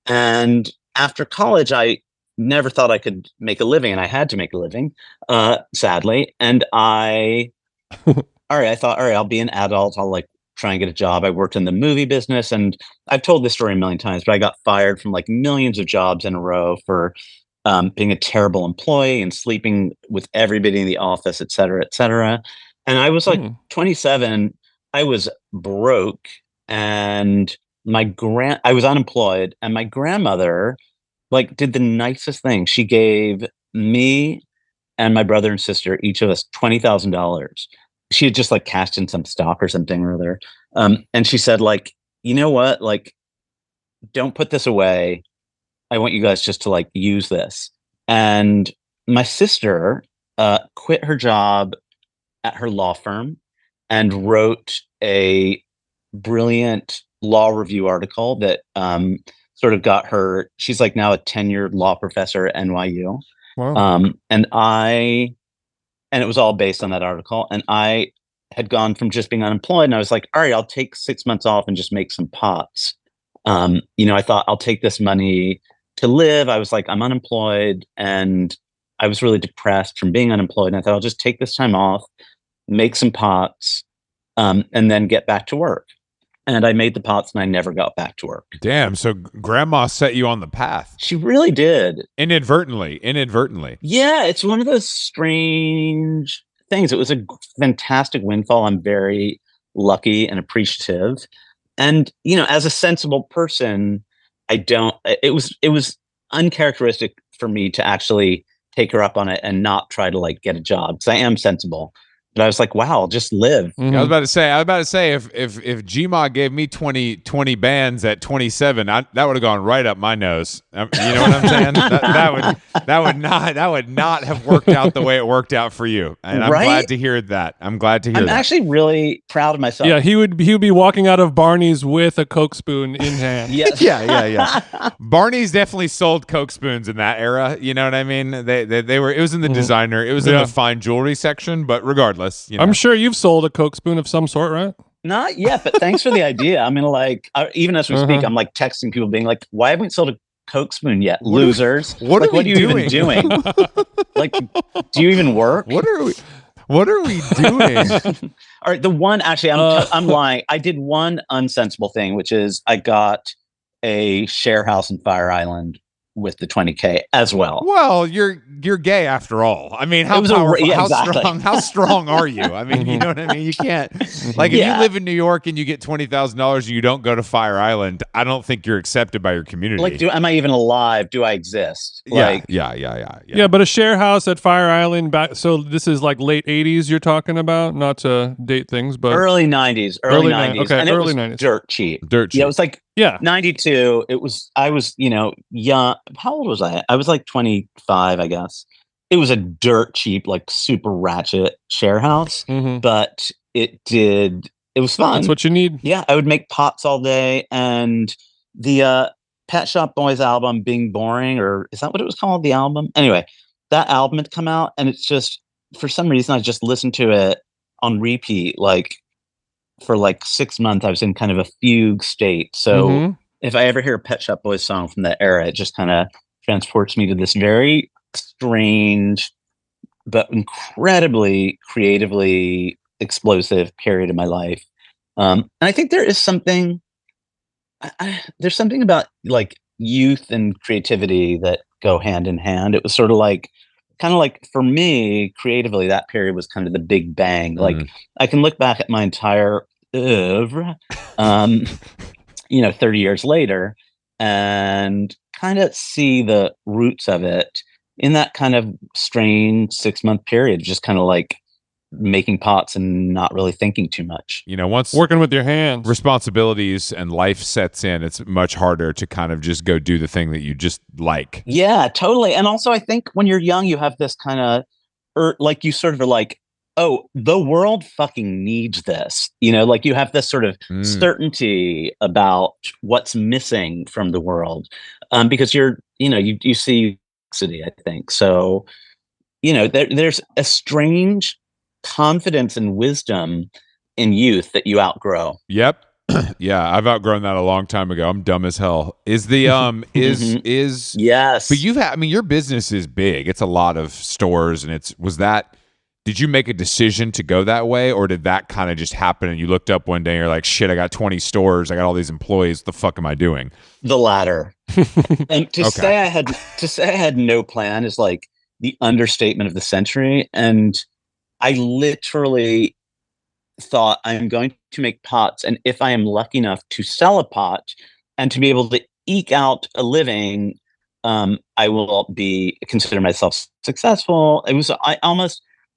And after college, I never thought I could make a living, and I had to make a living, sadly. And I thought, all right, I'll be an adult. I'll like try and get a job. I worked in the movie business, and I've told this story a million times, but I got fired from like millions of jobs in a row for being a terrible employee and sleeping with everybody in the office, et cetera, et cetera. And I was like 27. I was broke, and I was unemployed, and my grandmother like did the nicest thing. She gave me and my brother and sister, each of us, $20,000. She had just like cashed in some stock or something or other. And she said, like, you know what? Like, don't put this away. I want you guys just to like use this. And my sister quit her job at her law firm and wrote a brilliant law review article that sort of got her. She's like now a tenured law professor at NYU. Wow. And it was all based on that article. And I had gone from just being unemployed, and I was like, all right, I'll take 6 months off and just make some pots. I thought I'll take this money to live. I was like, I'm unemployed, and I was really depressed from being unemployed. And I thought I'll just take this time off, make some pots, and then get back to work. And I made the pots, and I never got back to work. Damn. So grandma set you on the path. She really did. Inadvertently. Yeah. It's one of those strange things. It was a fantastic windfall. I'm very lucky and appreciative. And, as a sensible person, it was uncharacteristic for me to actually take her up on it and not try to like get a job, because I am sensible. But I was like, wow, I'll just live. I was about to say if Gmod gave me 20 bands at 27, that would have gone right up my nose. You know what I'm saying? that would not have worked out the way it worked out for you. And I'm glad to hear that. I'm actually really proud of myself. Yeah, he would be walking out of Barney's with a Coke spoon in hand. Yes. Yeah. Barney's definitely sold Coke spoons in that era. You know what I mean? They were. It was in the designer. It was in the fine jewelry section. But regardless. I'm sure you've sold a Coke spoon of some sort, right? Not yet, but thanks for the idea. I mean, like, even as we speak, I'm like texting people being like, why haven't we sold a Coke spoon yet? Losers. What are you even doing? Like, do you even work? What are we doing? All right. The one, actually, I'm lying. I did one unsensible thing, which is I got a share house in Fire Island with the 20K as well. Well, you're gay after all. I mean, how powerful, how strong are you? I mean, you know what I mean? You can't, like, if you live in New York and you get $20,000 and you don't go to Fire Island, I don't think you're accepted by your community. Like, am I even alive? Do I exist? Yeah, but a share house at Fire Island so this is like late 80s you're talking about, not to date things, but early 90s. Okay, and early 90s. Dirt cheap. Yeah, it was like 92. I was, young. How old was I? I was like 25, I guess. It was a dirt cheap, like super ratchet share house, but it was fun. That's what you need. Yeah, I would make pots all day, and the Pet Shop Boys album, Being Boring, or is that what it was called, the album? Anyway, that album had come out, and it's just, for some reason, I just listened to it on repeat, like, for like 6 months. I was in kind of a fugue state. So if I ever hear a Pet Shop Boys song from that era, it just kind of transports me to this very strange, but incredibly creatively explosive period of my life. And I think there is something, there's something about like youth and creativity that go hand in hand. It was sort of like, for me creatively, that period was kind of the big bang. Like, I can look back at my entire oeuvre, 30 years later, and kind of see the roots of it in that kind of strange 6-month period, just kind of like making pots and not really thinking too much. Once working with your hands, responsibilities and life sets in, it's much harder to kind of just go do the thing that you just like. Yeah, totally. And also, I think when you're young, you have this kind of, like, you sort of are like, oh, the world fucking needs this. Like, you have this sort of certainty about what's missing from the world, because you see city, I think. So, there's a strange confidence and wisdom in youth that you outgrow. Yep. Yeah, I've outgrown that a long time ago. I'm dumb as hell. Is the yes. But your business is big. It's a lot of stores, and did you make a decision to go that way, or did that kind of just happen and you looked up one day and you're like, shit, I got 20 stores, I got all these employees, what the fuck am I doing? The latter. And to say I had no plan is like the understatement of the century. And I literally thought, I'm going to make pots, and if I am lucky enough to sell a pot and to be able to eke out a living, I will consider myself successful.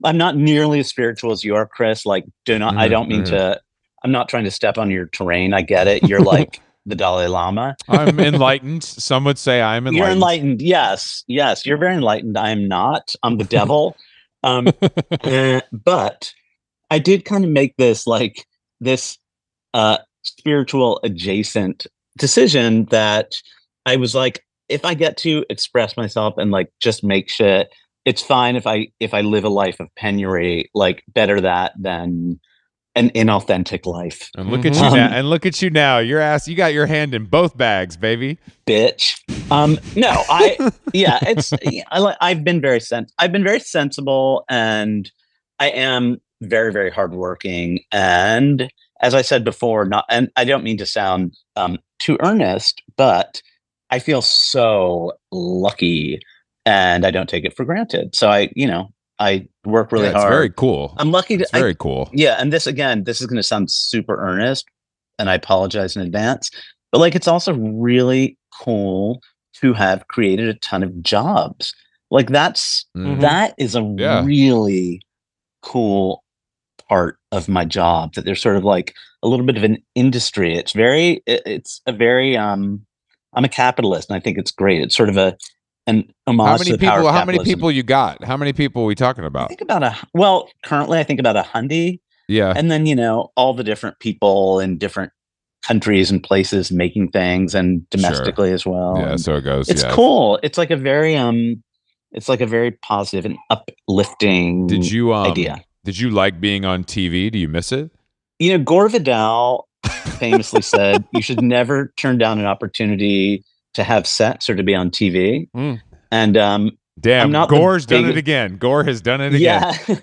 I'm not nearly as spiritual as you are, Chris. Like, I don't mean to, I'm not trying to step on your terrain. I get it. You're like the Dalai Lama. I'm enlightened. Some would say I'm enlightened. You're enlightened. Yes. You're very enlightened. I am not. I'm the devil. But I did kind of make this spiritual adjacent decision that I was like, if I get to express myself and like just make shit, it's fine if I live a life of penury. Like, better that than an inauthentic life. And look at you now. And look at you now. Your ass, you got your hand in both bags, baby. Bitch. No, I've been very sensible, and I am very, very hardworking. And as I said before, and I don't mean to sound too earnest, but I feel so lucky, and I don't take it for granted. So I work really hard. It's very cool. I'm lucky to. It's very cool. Yeah, and this is going to sound super earnest, and I apologize in advance. But like, it's also really cool to have created a ton of jobs. Like, that is a really cool part of my job, that there's sort of like a little bit of an industry. It's a very I'm a capitalist, and I think it's great. It's sort of an homage to the power of capitalism. How many people you got? How many people are we talking about? I think currently I think about 100. Yeah. And then, all the different people in different countries and places making things, and domestically as well. Yeah, and so it goes. It's cool. It's like a very positive and uplifting idea. Did you like being on TV? Do you miss it? Gore Vidal famously said, you should never turn down an opportunity to have sex or to be on TV. And damn, Gore's done it again. Gore has done it again. Yeah.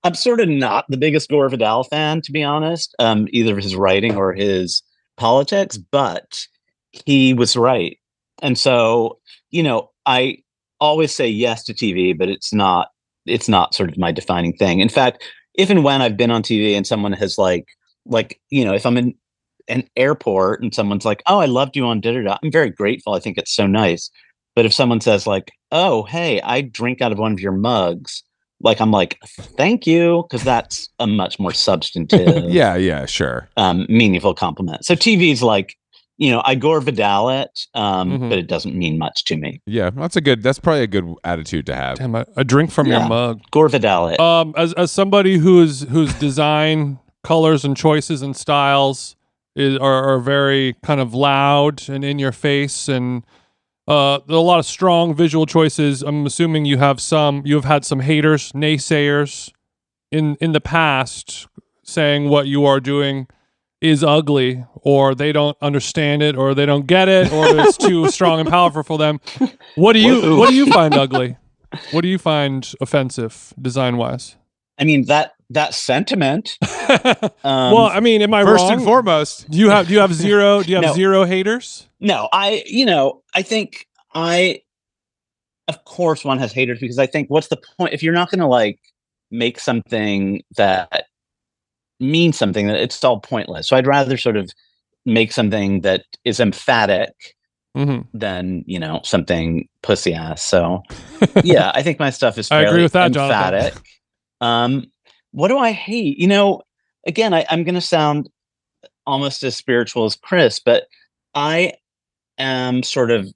I'm sort of not the biggest Gore Vidal fan, to be honest, either his writing or his politics, but he was right. And so, I always say yes to TV, but it's not sort of my defining thing. In fact, if and when I've been on TV and someone has if I'm in an airport and someone's like, "Oh, I loved you on da da da," I'm very grateful. I think it's so nice. But if someone says like, "Oh, hey, I drink out of one of your mugs," I'm like, "Thank you," because that's a much more substantive, Yeah, sure. meaningful compliment. So TV's like, I Gore Vidal it, Mhm. but it doesn't mean much to me. Yeah, that's probably a good attitude to have. Damn, a drink from your Yeah. mug. Gore Vidal it. As somebody whose design, colors, and choices and styles are very kind of loud and in your face, and there are a lot of strong visual choices. I'm assuming you have had some haters, naysayers in the past saying what you are doing is ugly, or they don't understand it, or they don't get it, or it's too strong and powerful for them. What do you find ugly? What do you find offensive design wise? I mean, that sentiment. Well, I mean, am I First wrong? and foremost, Do you have zero No. zero haters? No, I think of course one has haters, because I think, what's the point if you're not going to make something that means something, that it's all pointless. So I'd rather sort of make something that is emphatic than, something pussy ass. So yeah, I think my stuff is fairly I agree with that, emphatic. What do I hate? Again, I'm going to sound almost as spiritual as Chris, but I am sort of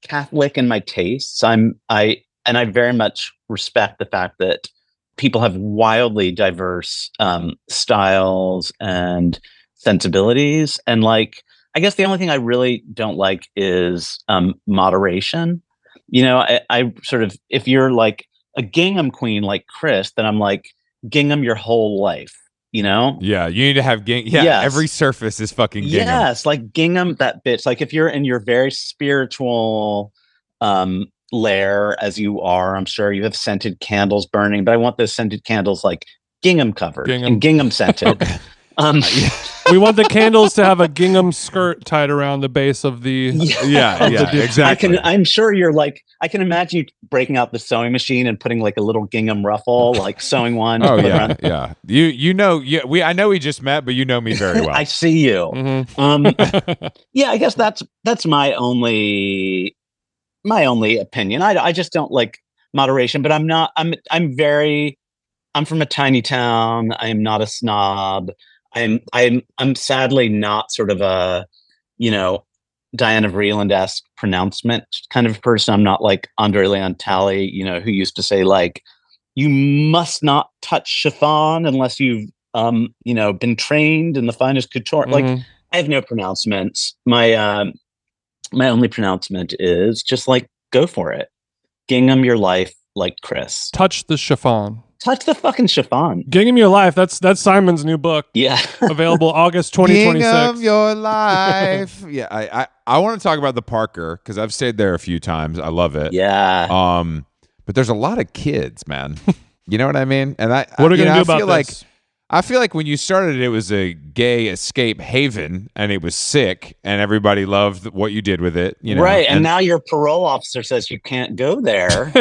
Catholic in my tastes. I very much respect the fact that people have wildly diverse styles and sensibilities, and I guess the only thing I really don't like is moderation. I sort of, if you're like a gingham queen like Chris, then I'm like, gingham your whole life. Yeah, you need to have gingham. Yeah, Yes. Every surface is fucking gingham. Yes, like gingham that bitch. Like if you're in your very spiritual lair, as you are, I'm sure you have scented candles burning, but I want those scented candles like gingham covered and gingham scented. We want the candles to have a gingham skirt tied around the base of the exactly. I'm sure you're I can imagine you breaking out the sewing machine and putting a little gingham ruffle, sewing one. Oh yeah, yeah. I know we just met, but you know me very well. I see you. Mm-hmm. Yeah, I guess that's my only opinion. I just don't like moderation, but I'm from a tiny town. I am not a snob. I'm sadly not sort of a, Diana Vreeland-esque pronouncement kind of person. I'm not like Andre Leon Talley, who used to say you must not touch chiffon unless you've been trained in the finest couture. Mm-hmm. I have no pronouncements. My only pronouncement is just go for it. Gingham your life like Chris. Touch the chiffon. Touch the fucking chiffon. Gingham Your Life. That's Simon's new book. Yeah. Available August 2026. Gingham Your Life. Yeah, I want to talk about the Parker because I've stayed there a few times. I love it. Yeah. But there's a lot of kids, man. You know what I mean? And what are we going to do about this? I feel like when you started, it was a gay escape haven, and it was sick, and everybody loved what you did with it. Right, and now your parole officer says you can't go there.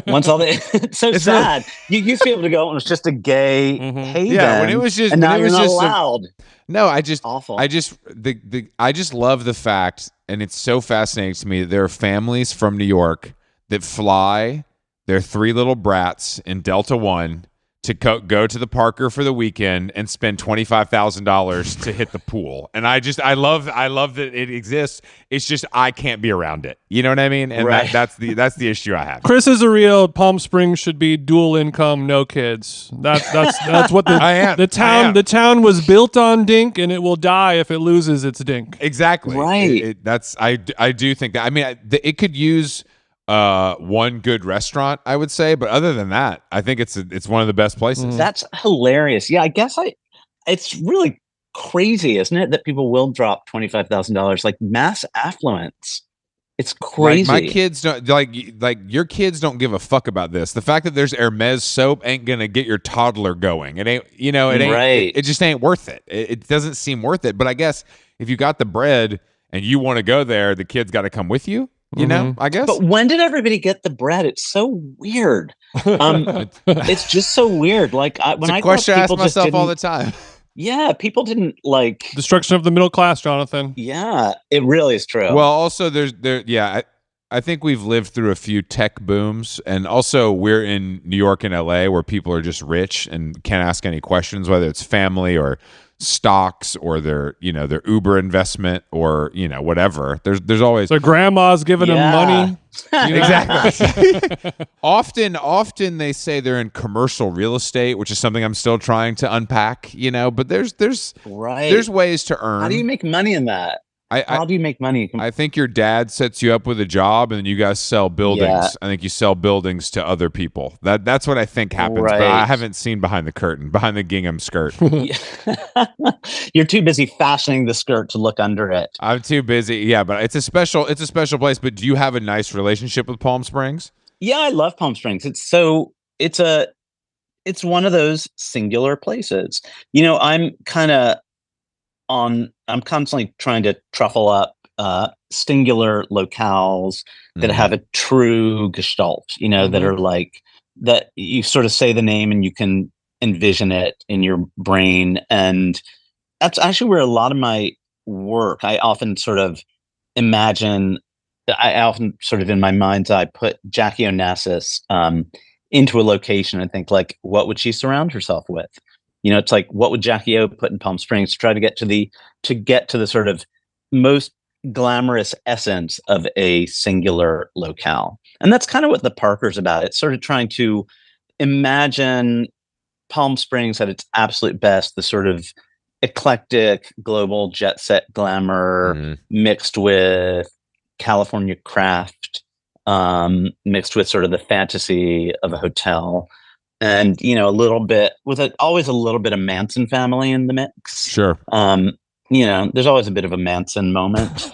Once it's so sad. You used to be able to go, and it was just a gay haven. Yeah, when it was just, and now you're not just allowed. Awful. I just love the fact, and it's so fascinating to me that there are families from New York that fly their 3 little brats in Delta One to go to the Parker for the weekend and spend $25,000 to hit the pool. And I love that it exists. It's just I can't be around it. You know what I mean? And right. that's the issue I have. Chris is a real Palm Springs should be dual income, no kids. That's what the town was built on dink, and it will die if it loses its dink. Exactly. Right. I do think that. I mean, it could use one good restaurant, I would say, but other than that, I think it's one of the best places. That's hilarious. Yeah, I guess it's really crazy, isn't it, that people will drop $25,000 like mass affluence. It's crazy. My kids don't like your kids don't give a fuck about this. The fact that there's Hermes soap ain't gonna get your toddler going. It ain't, it ain't. Right. It just ain't worth it. It doesn't seem worth it. But I guess if you got the bread and you want to go there, the kid's got to come with you. You know, I guess. But when did everybody get the bread? It's so weird. It's just so weird. Like when I grew up, question I ask people just myself all the didn't. time. Yeah, people didn't like. Destruction of the middle class, Jonathan. Yeah, it really is true. Well, also I think we've lived through a few tech booms, and also we're in New York and LA where people are just rich and can't ask any questions, whether it's family or stocks or their Uber investment or whatever. There's always So grandma's giving them money. Exactly. Often they say they're in commercial real estate, which is something I'm still trying to unpack. But there's ways to earn. How do you make money in that? How do you make money? I think your dad sets you up with a job, and then you guys sell buildings. Yeah. I think you sell buildings to other people. That's what I think happens. But I haven't seen behind the curtain, behind the gingham skirt. You're too busy fashioning the skirt to look under it. I'm too busy. Yeah, but it's a special place. But do you have a nice relationship with Palm Springs? Yeah, I love Palm Springs. It's one of those singular places. I'm constantly trying to truffle up singular locales that have a true gestalt, that are like that you sort of say the name and you can envision it in your brain. And that's actually where a lot of my work, I often sort of in my mind's eye put Jackie Onassis into a location and think like, what would she surround herself with? It's like, what would Jackie O put in Palm Springs to try to get to the sort of most glamorous essence of a singular locale? And that's kind of what the Parker's about. It's sort of trying to imagine Palm Springs at its absolute best, the sort of eclectic global jet set glamour mixed with California craft, mixed with sort of the fantasy of a hotel. And a little bit with always a little bit of Manson family in the mix. Sure. There's always a bit of a Manson moment.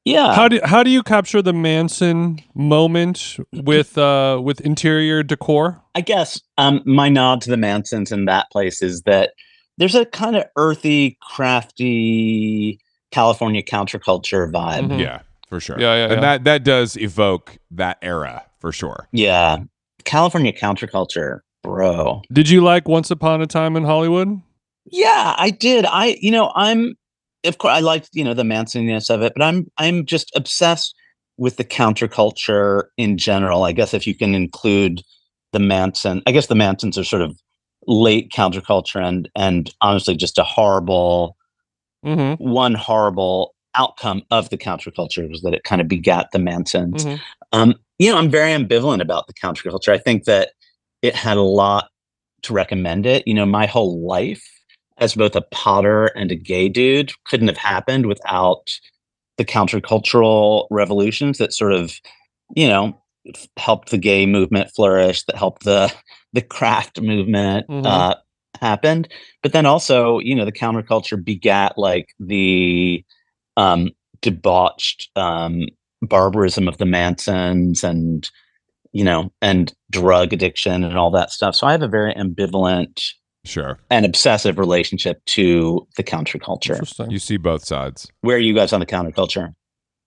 Yeah. How do you capture the Manson moment with interior decor? I guess my nod to the Mansons in that place is that there's a kind of earthy, crafty California counterculture vibe. Mm-hmm. Yeah, for sure. Yeah. And that does evoke that era for sure. Yeah. California counterculture, bro. Did you like Once Upon a Time in Hollywood? Yeah, I did. Of course I liked, the Manson-ness of it, but I'm just obsessed with the counterculture in general. I guess if you can include the Manson, I guess the Mansons are sort of late counterculture and honestly just a horrible one horrible outcome of the counterculture was that it kind of begat the Mansons. I'm very ambivalent about the counterculture. I think that it had a lot to recommend it. My whole life as both a potter and a gay dude couldn't have happened without the countercultural revolutions that sort of, helped the gay movement flourish, that helped the craft movement happened. But then also, the counterculture begat like the debauched barbarism of the Mansons and drug addiction and all that stuff. So I have a very ambivalent and obsessive relationship to the counterculture. You see both sides. Where are you guys on the counterculture?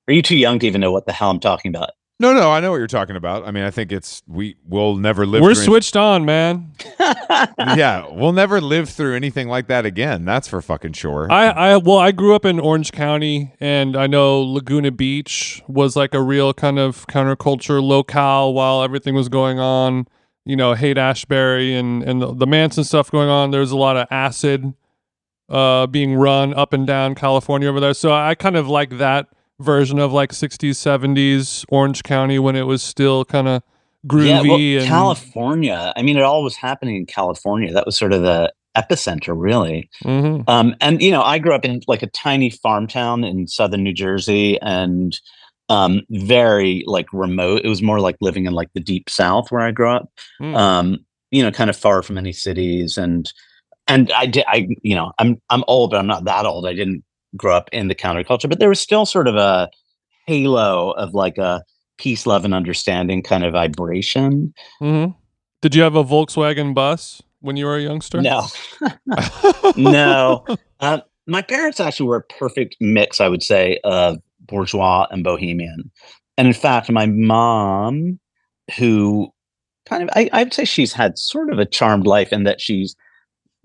Are you too young to even know what the hell I'm talking about? No, I know what you're talking about. I mean, I think we'll never live. We're switched on, man. Yeah, we'll never live through anything like that again. That's for fucking sure. I grew up in Orange County, and I know Laguna Beach was like a real kind of counterculture locale while everything was going on. Haight-Ashbury and the Manson stuff going on. There's a lot of acid being run up and down California over there. So I kind of like that version of like 60s, 70s Orange County when it was still kind of groovy. Yeah, California. I mean, it all was happening in California. That was sort of the epicenter, really. And I grew up in like a tiny farm town in southern New Jersey, and very like remote. It was more like living in like the deep South where I grew up. Kind of far from any cities, and I'm old, but I'm not that old. I didn't grow up in the counterculture, but there was still sort of a halo of like a peace, love, and understanding kind of vibration. Did you have a Volkswagen bus when you were a youngster? No, no. My parents actually were a perfect mix, I would say, of bourgeois and bohemian. And in fact, my mom, who kind of, I'd say she's had sort of a charmed life in that she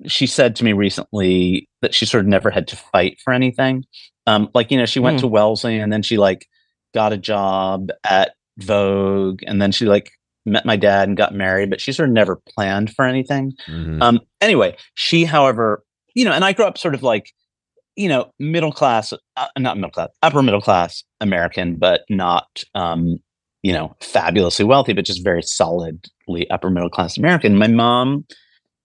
said to me recently that she sort of never had to fight for anything. Like, she went to Wellesley and then she like got a job at Vogue and then she like met my dad and got married, but she sort of never planned for anything. Anyway, she, however, and I grew up sort of like, middle class, not middle class, upper middle class American, but not, fabulously wealthy, but just very solidly upper middle class American. My mom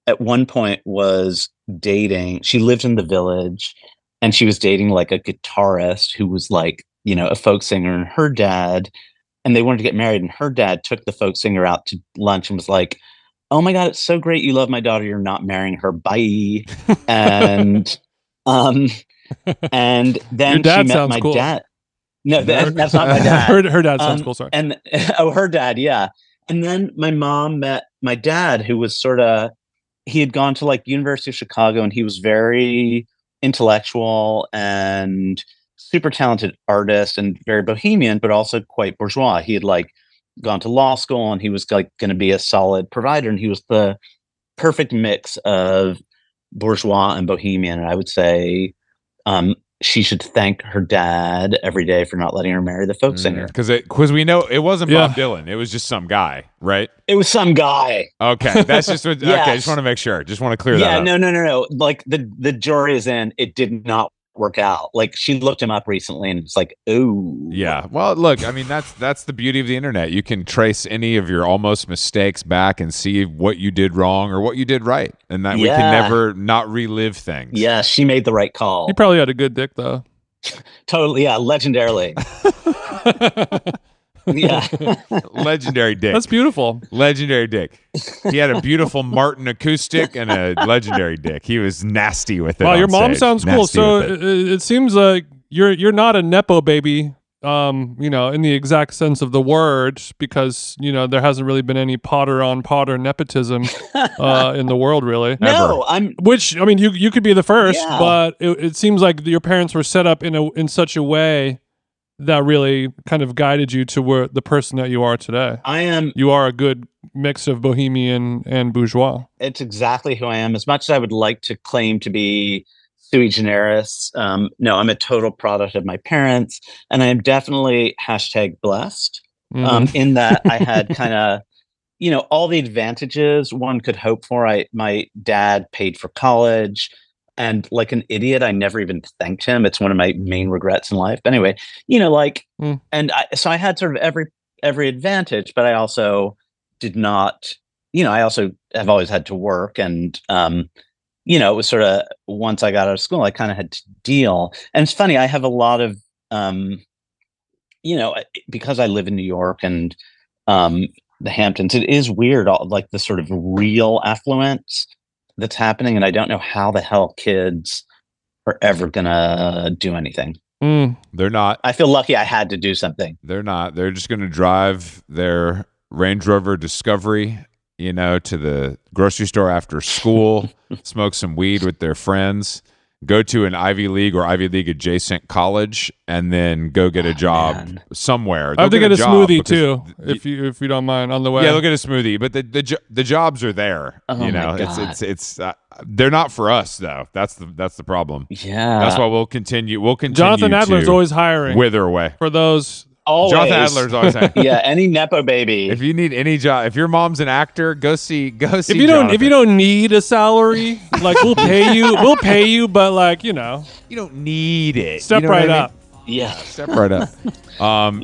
at one point was dating, she lived in the Village and she was dating like a guitarist who was like, a folk singer, and her dad, and they wanted to get married, and her dad took the folk singer out to lunch and was like, "Oh my God, it's so great. You love my daughter. You're not marrying her. Bye." And, and then Your dad she met sounds my cool. dad. No, that's not my dad. Her dad sounds cool. Sorry. And her dad. Yeah. And then my mom met my dad, who was he had gone to like University of Chicago and he was very intellectual and super talented artist and very bohemian, but also quite bourgeois. He had like gone to law school and he was like going to be a solid provider. And he was the perfect mix of bourgeois and bohemian. And I would say she should thank her dad every day for not letting her marry the folk singer. Because we know it wasn't Bob Dylan. It was just some guy, right? It was some guy. Okay, that's just what. Yes. Okay, I just want to make sure. Just want to clear that up. No. Like the jury is in. It did not work out. Like she looked him up recently, and it's like, ooh. Yeah. Well, look. I mean, that's the beauty of the internet. You can trace any of your almost mistakes back and see what you did wrong or what you did right, and that we can never not relive things. Yeah, she made the right call. He probably had a good dick though. Totally. Yeah, legendarily. Yeah. Legendary dick. That's beautiful. Legendary dick. He had a beautiful Martin acoustic and a legendary dick. He was nasty with it. Wow, your mom stage. sounds cool. Nasty So with it seems like you're not a nepo baby, in the exact sense of the word, because there hasn't really been any Potter on Potter nepotism in the world, really. No, Which I mean, you could be the first, but it seems like your parents were set up in such a way that really kind of guided you to the person that you are today. You are a good mix of bohemian and bourgeois. It's exactly who I am. As much as I would like to claim to be sui generis, no, I'm a total product of my parents, and I am definitely #blessed in that I had kind of, all the advantages one could hope for. My dad paid for college. And like an idiot, I never even thanked him. It's one of my main regrets in life. But anyway, so I had sort of every advantage, but I also did not, I also have always had to work. And, it was sort of, once I got out of school, I kind of had to deal. And it's funny, I have a lot of, because I live in New York and the Hamptons, it is weird, like the sort of real affluence that's happening, and I don't know how the hell kids are ever gonna do anything. They're not. I feel lucky I had to do something. They're not. They're just going to drive their Range Rover Discovery, to the grocery store after school, smoke some weed with their friends, go to an Ivy League or Ivy League adjacent college, and then go get a job somewhere. I have to get a smoothie too, if you don't mind, on the way. Yeah, they'll get a smoothie, but the jobs are there. Oh my God. It's they're not for us though. That's the problem. Yeah, that's why we'll continue. Jonathan Adler's always hiring. Wither away for those. Always. Jonathan Adler's always hiring. Yeah, any nepo baby. If you need any job, if your mom's an actor, go see. If you don't need a salary, like we'll pay you, but like you don't need it. Step right up. Yeah, step right up.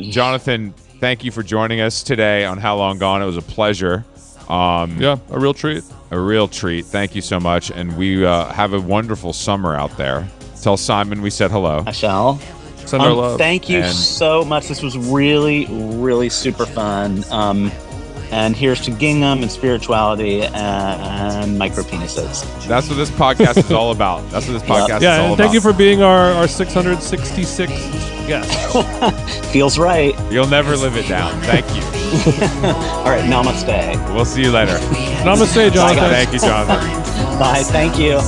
Jonathan, thank you for joining us today on How Long Gone. It was a pleasure. A real treat. A real treat. Thank you so much, and we have a wonderful summer out there. Tell Simon we said hello. I shall. Send our love. Thank you so much. This was really, really super fun. And here's to gingham and spirituality and micro penises. That's what this podcast is all about. That's what this podcast is all and about. Thank you for being our 666 guest. Feels right. You'll never live it down. Thank you. All right, namaste. We'll see you later. Namaste, Jonathan. Thank you, Jonathan. Bye. Thank you.